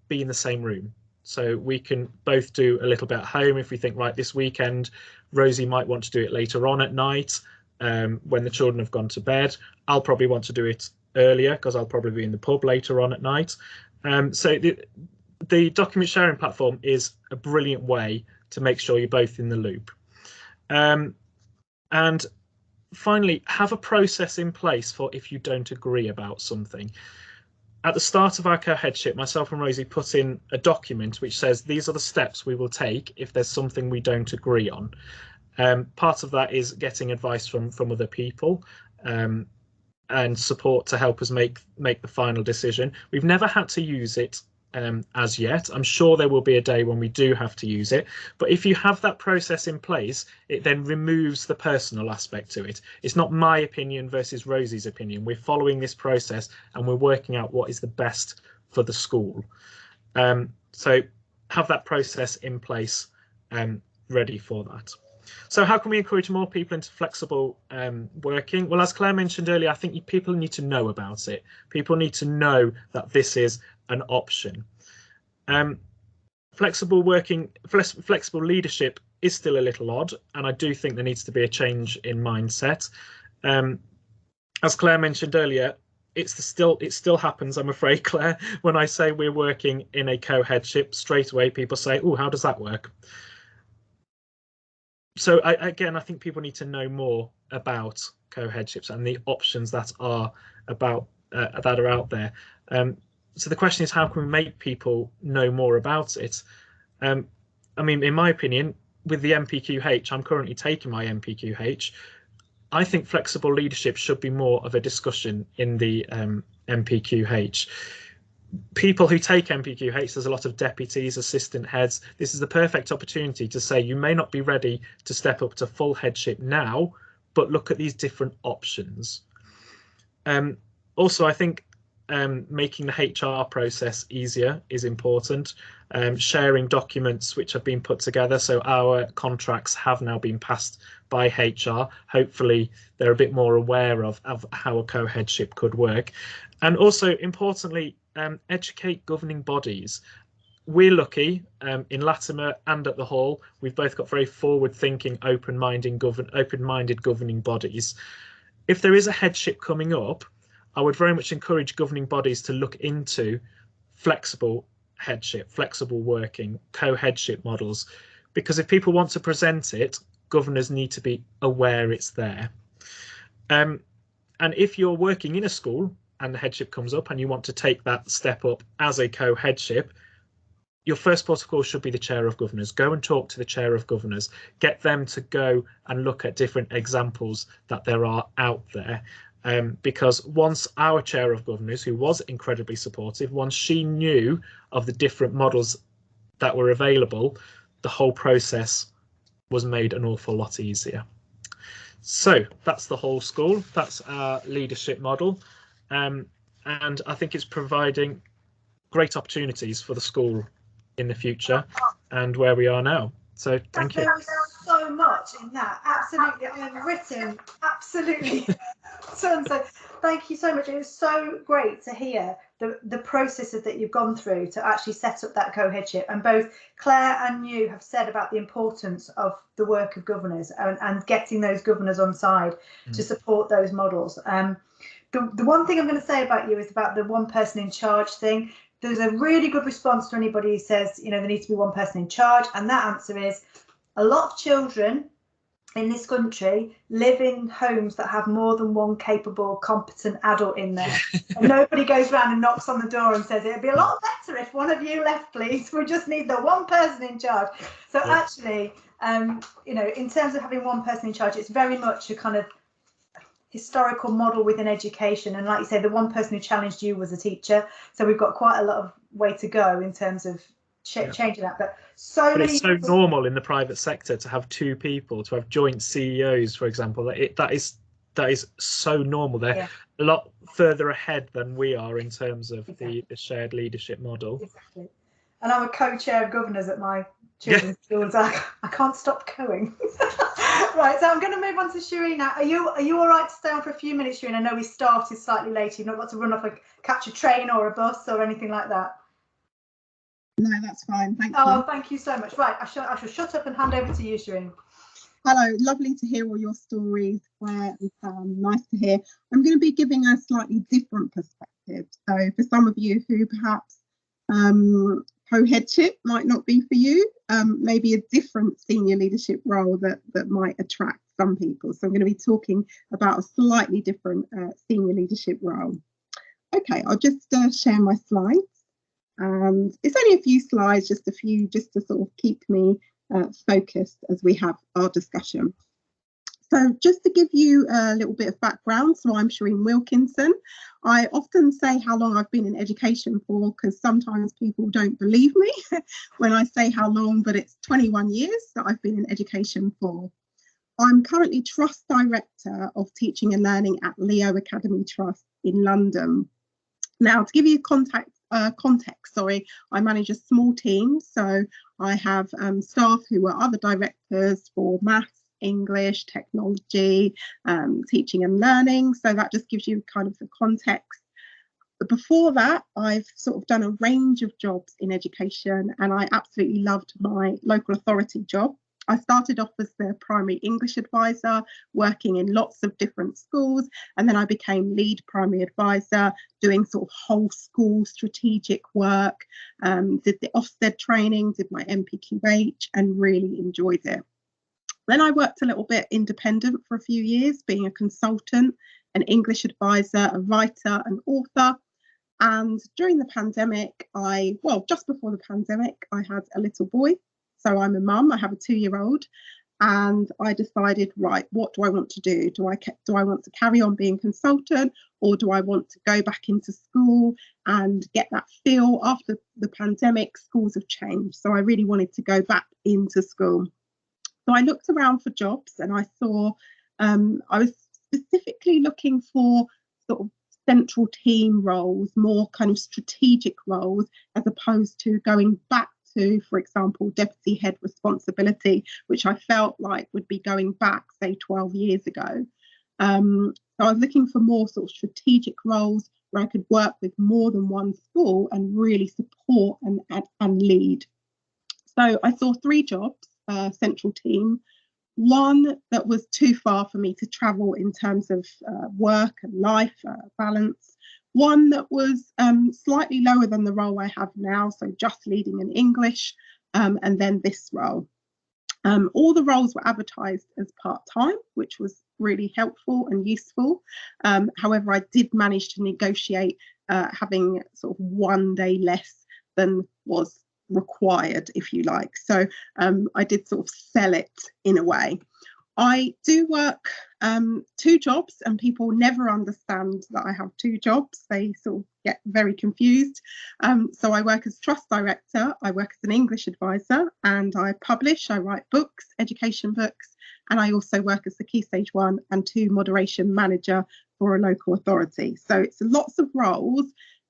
be in the same room. So we can both do a little bit at home if we think, right, this weekend, Rosie might want to do it later on at night when the children have gone to bed. I'll probably want to do it earlier because I'll probably be in the pub later on at night. So the document sharing platform is a brilliant way to make sure you're both in the loop. And finally, have a process in place for if you don't agree about something. At the start of our co-headship, myself and Rosie put in a document which says these are the steps we will take if there's something we don't agree on. Part of that is getting advice from other people and support to help us make the final decision. We've never had to use it as yet. I'm sure there will be a day when we do have to use it, but if you have that process in place, it then removes the personal aspect to it. It's not my opinion versus Rosie's opinion. We're following this process and we're working out what is the best for the school. So have that process in place ready for that. So how can we encourage more people into flexible working? Well, as Claire mentioned earlier, I think people need to know about it. People need to know that this is an option. flexible leadership is still a little odd, and I do think there needs to be a change in mindset. As Claire mentioned earlier, it still happens, I'm afraid, Claire, when I say we're working in a co-headship, straight away people say, oh, how does that work? So again, I think people need to know more about co-headships and the options that are out there. So the question is, how can we make people know more about it? I mean, in my opinion, with the MPQH, I'm currently taking my MPQH. I think flexible leadership should be more of a discussion in the MPQH. People who take MPQH, there's a lot of deputies, assistant heads. This is the perfect opportunity to say you may not be ready to step up to full headship now, but look at these different options. Also, I think making the HR process easier is important. Sharing documents which have been put together, so our contracts have now been passed by HR. Hopefully they're a bit more aware of how a co-headship could work. And also, importantly, educate governing bodies. We're lucky in Latimer and at the Hall, we've both got very forward-thinking, open-minded governing bodies. If there is a headship coming up, I would very much encourage governing bodies to look into flexible headship, flexible working, co-headship models, because if people want to present it, governors need to be aware it's there. And if you're working in a school and the headship comes up and you want to take that step up as a co-headship, your first port of call should be the chair of governors. Go and talk to the chair of governors, get them to go and look at different examples that there are out there. Because once our chair of governors, who was incredibly supportive, once she knew of the different models that were available, the whole process was made an awful lot easier. So that's the whole school. That's our leadership model. And I think it's providing great opportunities for the school in the future and where we are now. So thank you. There was so much in that. Absolutely. I have written absolutely so. Thank you so much. It was so great to hear the processes that you've gone through to actually set up that co-headship. And both Claire and you have said about the importance of the work of governors and getting those governors on side to support those models. The one thing I'm going to say about you is about the one person in charge thing. There's a really good response to anybody who says, you know, there needs to be one person in charge. And that answer is a lot of children in this country live in homes that have more than one capable, competent adult in there. And nobody goes around and knocks on the door and says, it'd be a lot better if one of you left, please. We just need the one person in charge. So actually, you know, in terms of having one person in charge, it's very much a kind of historical model within education. And like you say, the one person who challenged you was a teacher. So we've got quite a lot of way to go in terms of changing that. But it's so normal in the private sector to have two people, to have joint CEOs, for example. That is so normal. They're a lot further ahead than we are in terms of the shared leadership model. Exactly. And I'm a co-chair of governors at my children's schools. I can't stop going. Right, so I'm going to move on to Shireen now. Are you all right to stay on for a few minutes, Shireen? I know we started slightly late. You've not got to run off and catch a train or a bus or anything like that. No, that's fine. Thank you. Oh, thank you so much. Right, I shall shut up and hand over to you, Shireen. Hello, lovely to hear all your stories, Claire and Sam. Nice to hear. I'm going to be giving a slightly different perspective. So for some of you who perhaps co-headship might not be for you, maybe a different senior leadership role that might attract some people. So I'm going to be talking about a slightly different senior leadership role. Okay, I'll just share my slides. And it's only a few slides, just to sort of keep me focused as we have our discussion. So just to give you a little bit of background, so I'm Shireen Wilkinson. I often say how long I've been in education for, because sometimes people don't believe me when I say how long, but it's 21 years that I've been in education for. I'm currently Trust Director of Teaching and Learning at Leo Academy Trust in London. Now, to give you context, I manage a small team, so I have staff who are other directors for maths, English, technology, teaching and learning. So that just gives you kind of the context. But before that, I've sort of done a range of jobs in education, and I absolutely loved my local authority job. I started off as the primary English advisor, working in lots of different schools, and then I became lead primary advisor, doing sort of whole school strategic work, did the Ofsted training, did my MPQH, and really enjoyed it. Then I worked a little bit independent for a few years, being a consultant, an English advisor, a writer, an author. And during the pandemic, just before the pandemic, I had a little boy. So I'm a mum, I have a 2-year-old, and I decided, right, what do I want to do? Do I want to carry on being consultant, or do I want to go back into school and get that feel? After the pandemic, schools have changed. So I really wanted to go back into school. So I looked around for jobs, and I saw, I was specifically looking for sort of central team roles, more kind of strategic roles, as opposed to going back to, for example, deputy head responsibility, which I felt like would be going back, say, 12 years ago. So I was looking for more sort of strategic roles where I could work with more than one school and really support and lead. So I saw 3 jobs, central team. One that was too far for me to travel in terms of work and life balance. One that was slightly lower than the role I have now, so just leading in English, and then this role. All the roles were advertised as part-time, which was really helpful and useful. However, I did manage to negotiate having sort of 1 day less than was required, if you like. So I did sort of sell it in a way. I do work 2 jobs, and people never understand that I have 2 jobs. They sort of get very confused. So I work as trust director, I work as an English advisor, and I publish, I write books, education books, and I also work as the Key Stage 1 and 2 moderation manager for a local authority. So it's lots of roles,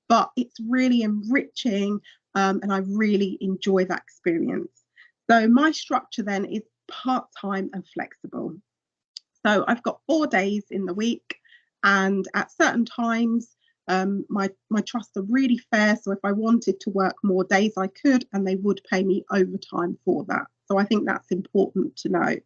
but it's really enriching, and I really enjoy that experience. So my structure then is part-time and flexible. So I've got 4 days in the week, and at certain times my trusts are really fair, so if I wanted to work more days I could, and they would pay me overtime for that. So I think that's important to know.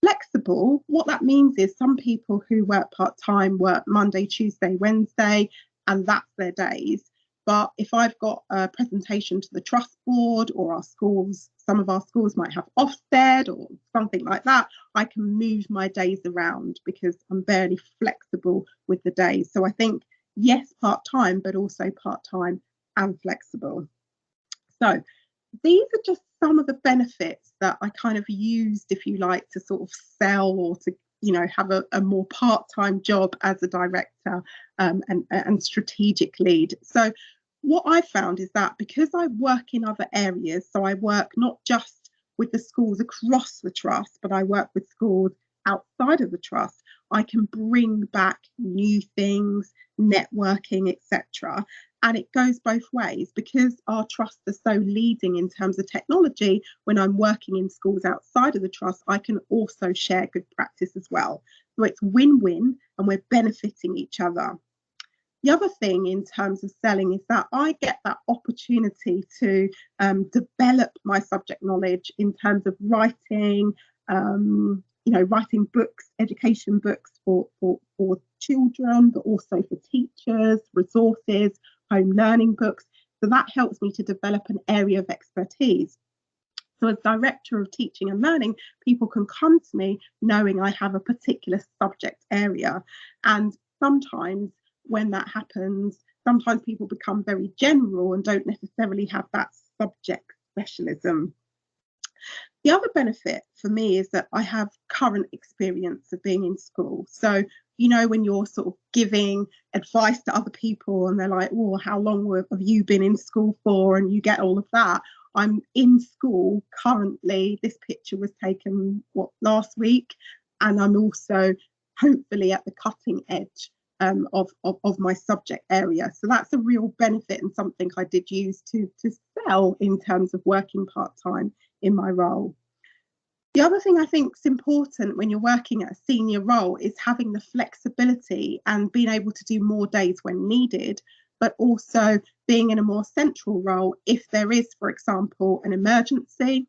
Flexible, what that means is some people who work part-time work Monday, Tuesday, Wednesday, and that's their days. But if I've got a presentation to the trust board, or our schools, some of our schools might have Ofsted or something like that, I can move my days around because I'm very flexible with the days. So I think, yes, part-time, but also part-time and flexible. So these are just some of the benefits that I kind of used, if you like, to sort of sell, or to, you know, have a more part-time job as a director and strategic lead. So what I found is that because I work in other areas, so I work not just with the schools across the trust, but I work with schools outside of the trust, I can bring back new things, networking, etc. And it goes both ways, because our trusts are so leading in terms of technology. When I'm working in schools outside of the trust, I can also share good practice as well. So it's win-win, and we're benefiting each other. The other thing in terms of selling is that I get that opportunity to develop my subject knowledge in terms of writing, writing books, education books for children, but also for teachers, resources, home learning books. So that helps me to develop an area of expertise. So as Director of Teaching and Learning, people can come to me knowing I have a particular subject area. And sometimes when that happens, sometimes people become very general and don't necessarily have that subject specialism. The other benefit for me is that I have current experience of being in school. So, you know, when you're sort of giving advice to other people and they're like, well, how long have you been in school for? And you get all of that. I'm in school currently. This picture was taken, last week? And I'm also hopefully at the cutting edge of my subject area. So that's a real benefit, and something I did use to sell in terms of working part-time in my role. The other thing I think is important when you're working at a senior role is having the flexibility and being able to do more days when needed. but also being in a more central role if there is, for example, an emergency.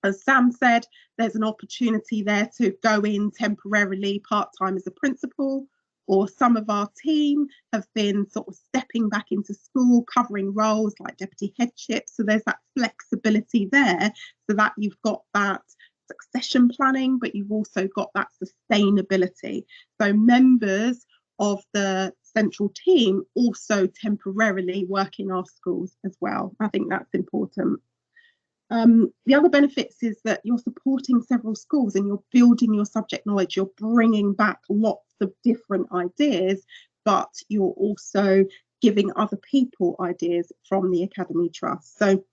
As Sam said, there's an opportunity there to go in temporarily part-time as a principal, or some of our team have been sort of stepping back into school, covering roles like deputy headship. So there's that flexibility there, so that you've got that succession planning, but you've also got that sustainability. So members of the central team also temporarily work in our schools as well. I think that's important. The other benefits is that you're supporting several schools and you're building your subject knowledge, you're bringing back lots of different ideas, but you're also giving other people ideas from the Academy Trust. So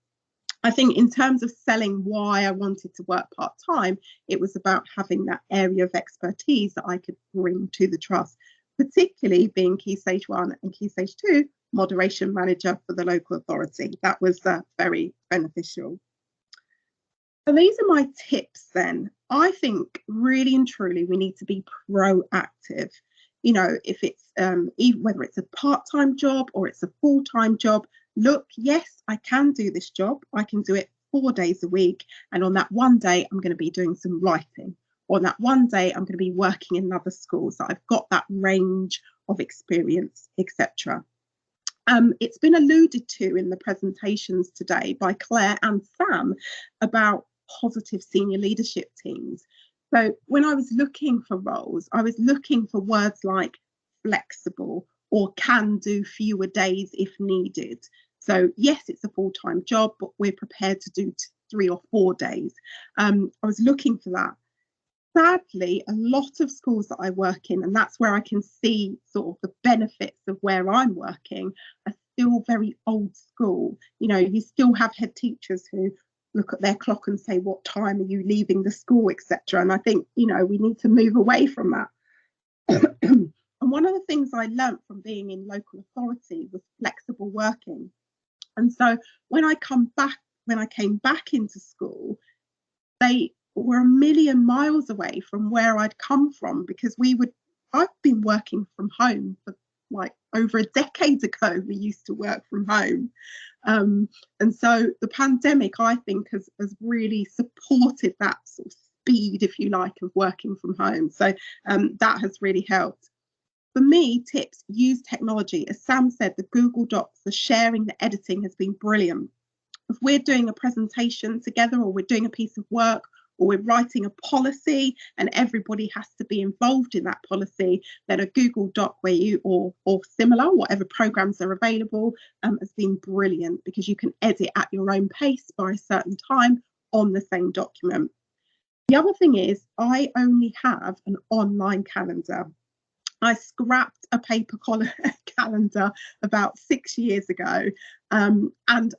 I think in terms of selling why I wanted to work part-time, it was about having that area of expertise that I could bring to the Trust, particularly being Key Stage 1 and Key Stage 2 moderation manager for the local authority. That was very beneficial. So these are my tips then. I think really and truly we need to be proactive. You know, if it's even whether it's a part-time job or it's a full-time job, look, yes, I can do this job. I can do it 4 days a week. And on that one day, I'm going to be doing some writing. On that one day, I'm going to be working in another school. So I've got that range of experience, etc. It's been alluded to in the presentations today by Claire and Sam about positive senior leadership teams. So when I was looking for roles, I was looking for words like flexible or can do fewer days if needed. So yes, it's a full-time job, but we're prepared to do 3 or 4 days. I was looking for that. Sadly, a lot of schools that I work in, and that's where I can see sort of the benefits of where I'm working, are still very old school. You know, you still have head teachers who look at their clock and say, what time are you leaving the school, etc. And I think, you know, we need to move away from that. And one of the things I learnt from being in local authority was flexible working. And so when I came back into school, they were a million miles away from where I'd come from, because I've been working from home for like over a decade ago. We used to work from home. And so the pandemic, I think, has really supported that sort of speed, if you like, of working from home. So that has really helped. For me, tips: use technology. As Sam said, the Google Docs, the sharing, the editing has been brilliant. If we're doing a presentation together, or we're doing a piece of work, or we're writing a policy and everybody has to be involved in that policy, then a Google Doc where you, or similar, whatever programs are available, has been brilliant, because you can edit at your own pace by a certain time on the same document. The other thing is, I only have an online calendar. I scrapped a paper calendar about 6 years ago, and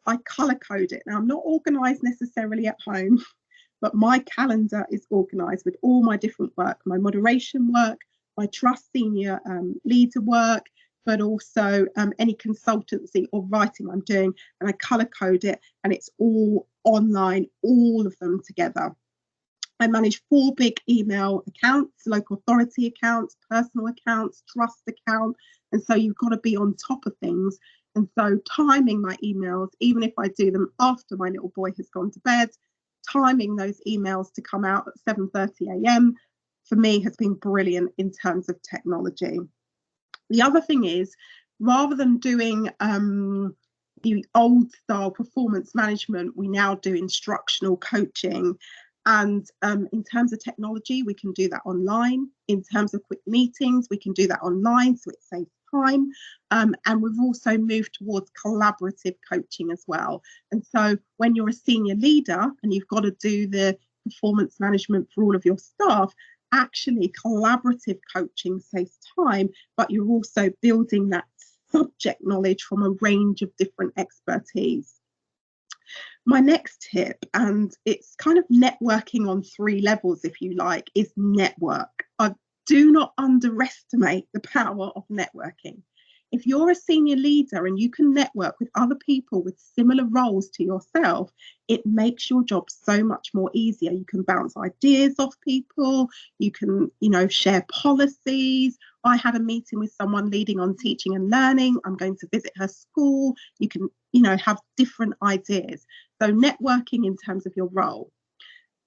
I colour code it. Now, I'm not organised necessarily at home, but my calendar is organised with all my different work, my moderation work, my trust senior leader work, but also any consultancy or writing I'm doing, and I colour code it, and it's all online, all of them together. I manage 4 big email accounts: local authority accounts, personal accounts, trust account, and so you've got to be on top of things. And so timing my emails, even if I do them after my little boy has gone to bed, timing those emails to come out at 7:30 a.m. for me has been brilliant in terms of technology. The other thing is, rather than doing the old style performance management, we now do instructional coaching. And in terms of technology, we can do that online. In terms of quick meetings, we can do that online, so it saves time. And we've also moved towards collaborative coaching as well. And so when you're a senior leader and you've got to do the performance management for all of your staff, actually collaborative coaching saves time, but you're also building that subject knowledge from a range of different expertise. My next tip, and it's kind of networking on 3 levels, if you like, is network. I do not underestimate the power of networking. if you're a senior leader and you can network with other people with similar roles to yourself, it makes your job so much more easier. You can bounce ideas off people, you can, share policies. I had a meeting with someone leading on teaching and learning. I'm going to visit her school. You can, have different ideas. So networking in terms of your role.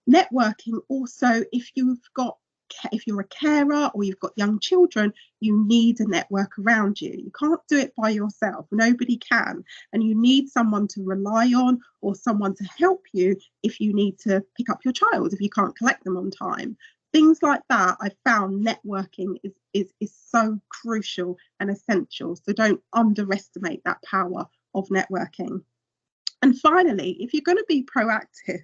Networking also, if you're a carer or you've got young children, you need a network around you. You can't do it by yourself. Nobody can. And you need someone to rely on or someone to help you if you need to pick up your child, if you can't collect them on time. Things like that, I found networking is so crucial and essential. So don't underestimate that power of networking. And finally, if you're going to be proactive,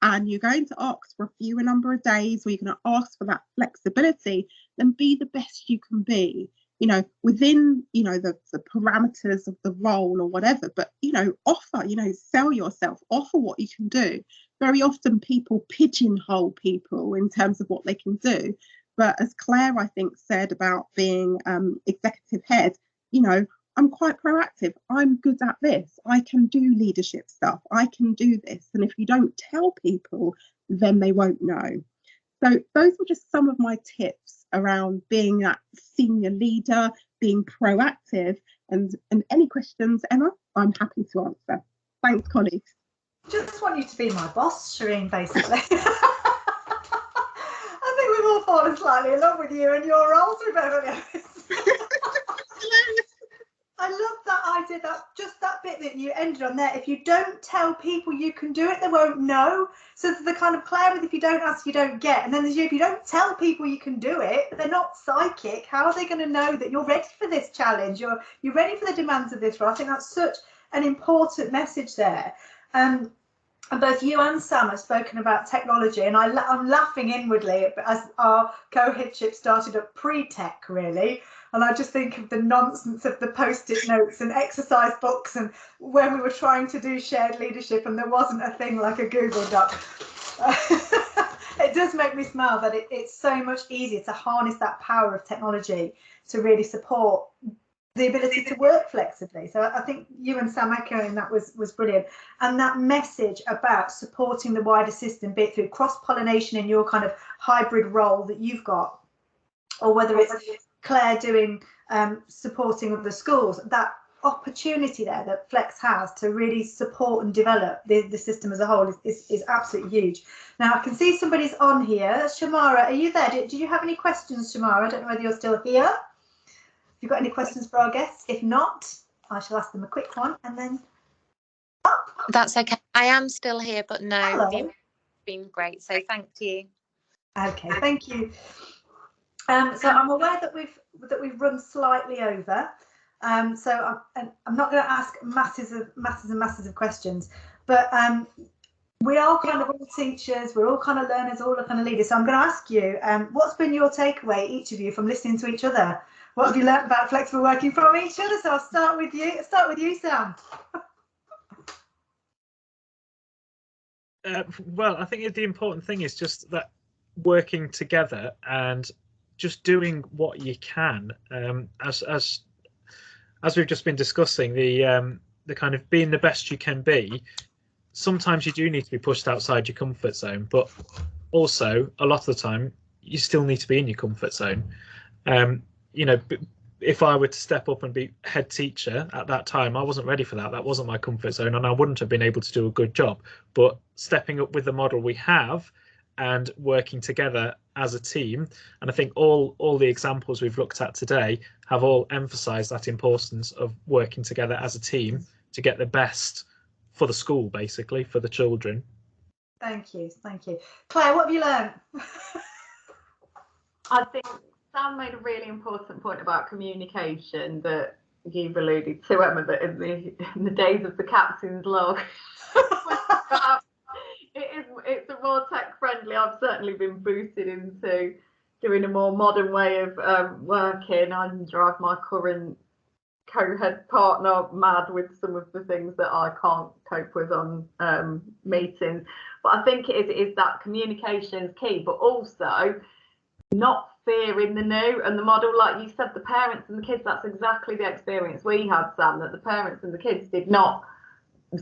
and you're going to ask for a fewer number of days, or you're going to ask for that flexibility, then be the best you can be, within, the parameters of the role or whatever, but, offer, sell yourself, offer what you can do. Very often people pigeonhole people in terms of what they can do. But as Claire, I think, said about being executive head, I'm quite proactive. I'm good at this. I can do leadership stuff. I can do this. And if you don't tell people, then they won't know. So those were just some of my tips around being that senior leader, being proactive, and any questions, Emma, I'm happy to answer. Thanks, colleagues. Just want you to be my boss, Shireen, basically. I think we've all fallen slightly in love with you and your roles, to be perfectly honest. I love that idea, that bit that you ended on there. If you don't tell people you can do it, they won't know. So the kind of Claire with if you don't ask, you don't get. And then there's you, if you don't tell people you can do it, they're not psychic. How are they going to know that you're ready for this challenge? You're ready for the demands of this role? I think that's such an important message there. And both you and Sam have spoken about technology, and I'm laughing inwardly as our co-headship started at pre-tech, really. And I just think of the nonsense of the post-it notes and exercise books, and when we were trying to do shared leadership and there wasn't a thing like a Google Doc. It does make me smile that it's so much easier to harness that power of technology to really support the ability to work flexibly. So I think you and Sam echoing that was brilliant. And that message about supporting the wider system, be it through cross-pollination in your kind of hybrid role that you've got, or whether it's Claire doing supporting of the schools, that opportunity there that Flex has to really support and develop the system as a whole is absolutely huge. Now I can see somebody's on here. Shamara, are you there? Do you have any questions, Shamara? I don't know whether you're still here. Have you got any questions for our guests? If not, I shall ask them a quick one and then. Oh. That's okay. I am still here, but no, Hello. you've been great. So thank you. Okay, thank you. So I'm aware that we've run slightly over. So I'm not going to ask masses of questions, but we are kind of all teachers, we're all kind of learners, all kind of leaders. So I'm going to ask you, what's been your takeaway, each of you, from listening to each other? What have you learned about flexible working from each other? So I'll start with you, Sam. Well, I think the important thing is just that working together and just doing what you can. As we've just been discussing, the kind of being the best you can be. Sometimes you do need to be pushed outside your comfort zone, but also a lot of the time you still need to be in your comfort zone. If I were to step up and be head teacher at that time, I wasn't ready for that. That wasn't my comfort zone, and I wouldn't have been able to do a good job. But stepping up with the model we have and working together as a team, and I think all the examples we've looked at today have all emphasised that importance of working together as a team to get the best for the school, basically, for the children. Thank you. Claire, what have you learned? I think Sam made a really important point about communication that you've alluded to, Emma, that in the days of the captain's log, it's a more tech friendly. I've certainly been boosted into doing a more modern way of working. I drive my current co-head partner mad with some of the things that I can't cope with on meetings. But I think it is that communication is key, but also not fear in the new, and the model, like you said, the parents and the kids, that's exactly the experience we had, Sam, that the parents and the kids did not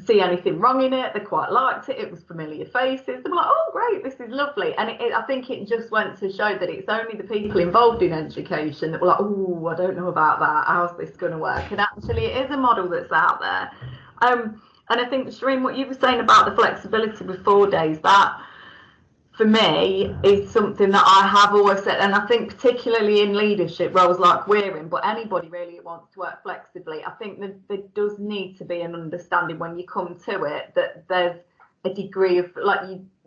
see anything wrong in it. They quite liked it. It was familiar faces. They were like, oh great, this is lovely. And I think it just went to show that it's only the people involved in education that were like, oh, I don't know about that, how's this going to work? And actually it is a model that's out there. And I think, Shireen, what you were saying about the flexibility with 4 days, that for me is something that I have always said, and I think particularly in leadership roles like we're in, but anybody really who wants to work flexibly, I think that there does need to be an understanding when you come to it that there's a degree of, like,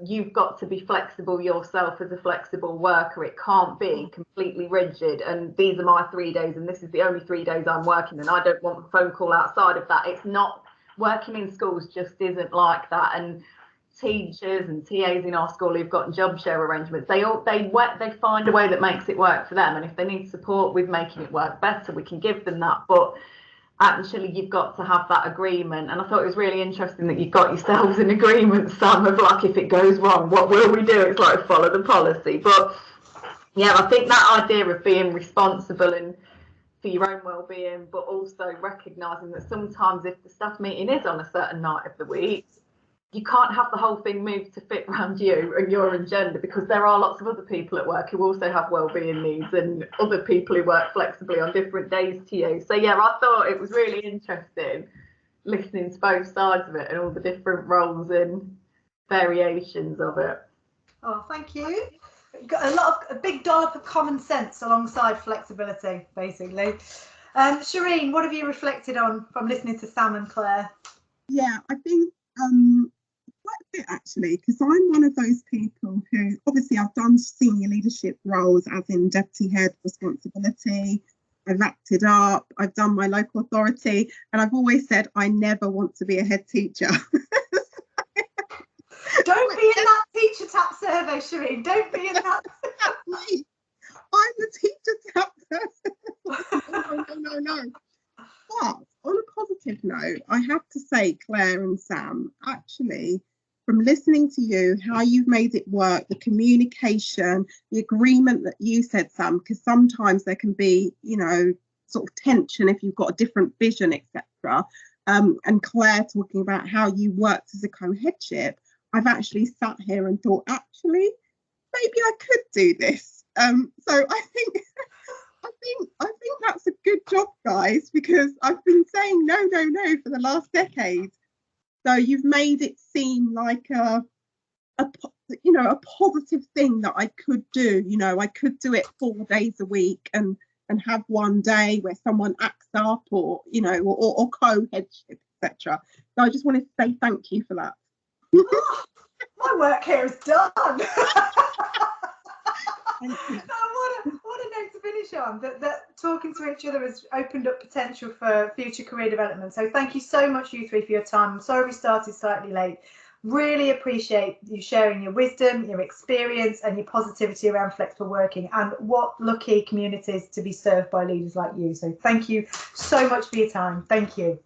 you've got to be flexible yourself as a flexible worker. It can't be completely rigid and these are my 3 days and this is the only 3 days I'm working and I don't want a phone call outside of that. It's not, working in schools just isn't like that. And teachers and TAs in our school who've got job share arrangements, they find a way that makes it work for them, and if they need support with making it work better, we can give them that. But actually you've got to have that agreement, and I thought it was really interesting that you got yourselves in agreement, Sam, of like, if it goes wrong, what will we do? It's like follow the policy. But yeah, I think that idea of being responsible and for your own well-being, but also recognising that sometimes if the staff meeting is on a certain night of the week, you can't have the whole thing moved to fit around you and your agenda, because there are lots of other people at work who also have well-being needs and other people who work flexibly on different days to you. So yeah, I thought it was really interesting listening to both sides of it and all the different roles and variations of it. Oh, thank you. Got a big dollop of common sense alongside flexibility, basically. Shireen, what have you reflected on from listening to Sam and Claire? Yeah, I think quite a bit actually, because I'm one of those people who, obviously I've done senior leadership roles as in deputy head responsibility, I've acted up, I've done my local authority, and I've always said I never want to be a head teacher. Don't be in that teacher tap survey, Shireen, don't be in that. I'm the teacher tap person. No. But on a positive note, I have to say, Claire and Sam, actually, from listening to you, how you've made it work, the communication, the agreement that you said, Sam, because sometimes there can be, you know, sort of tension if you've got a different vision, etc. And Claire talking about how you worked as a co-headship, I've actually sat here and thought, actually, maybe I could do this. So I think that's a good job, guys, because I've been saying no for the last decade. So you've made it seem like a positive thing that I could do. You know, I could do it 4 days a week and have one day where someone acts up, or you know, or co-headship, etc. So I just wanted to say thank you for that. My work here is done. Thank you. What a note to finish on. That talking to each other has opened up potential for future career development. So thank you so much, you three, for your time. I'm sorry we started slightly late. Really appreciate you sharing your wisdom, your experience, and your positivity around flexible working. And what lucky communities to be served by leaders like you. So thank you so much for your time. Thank you.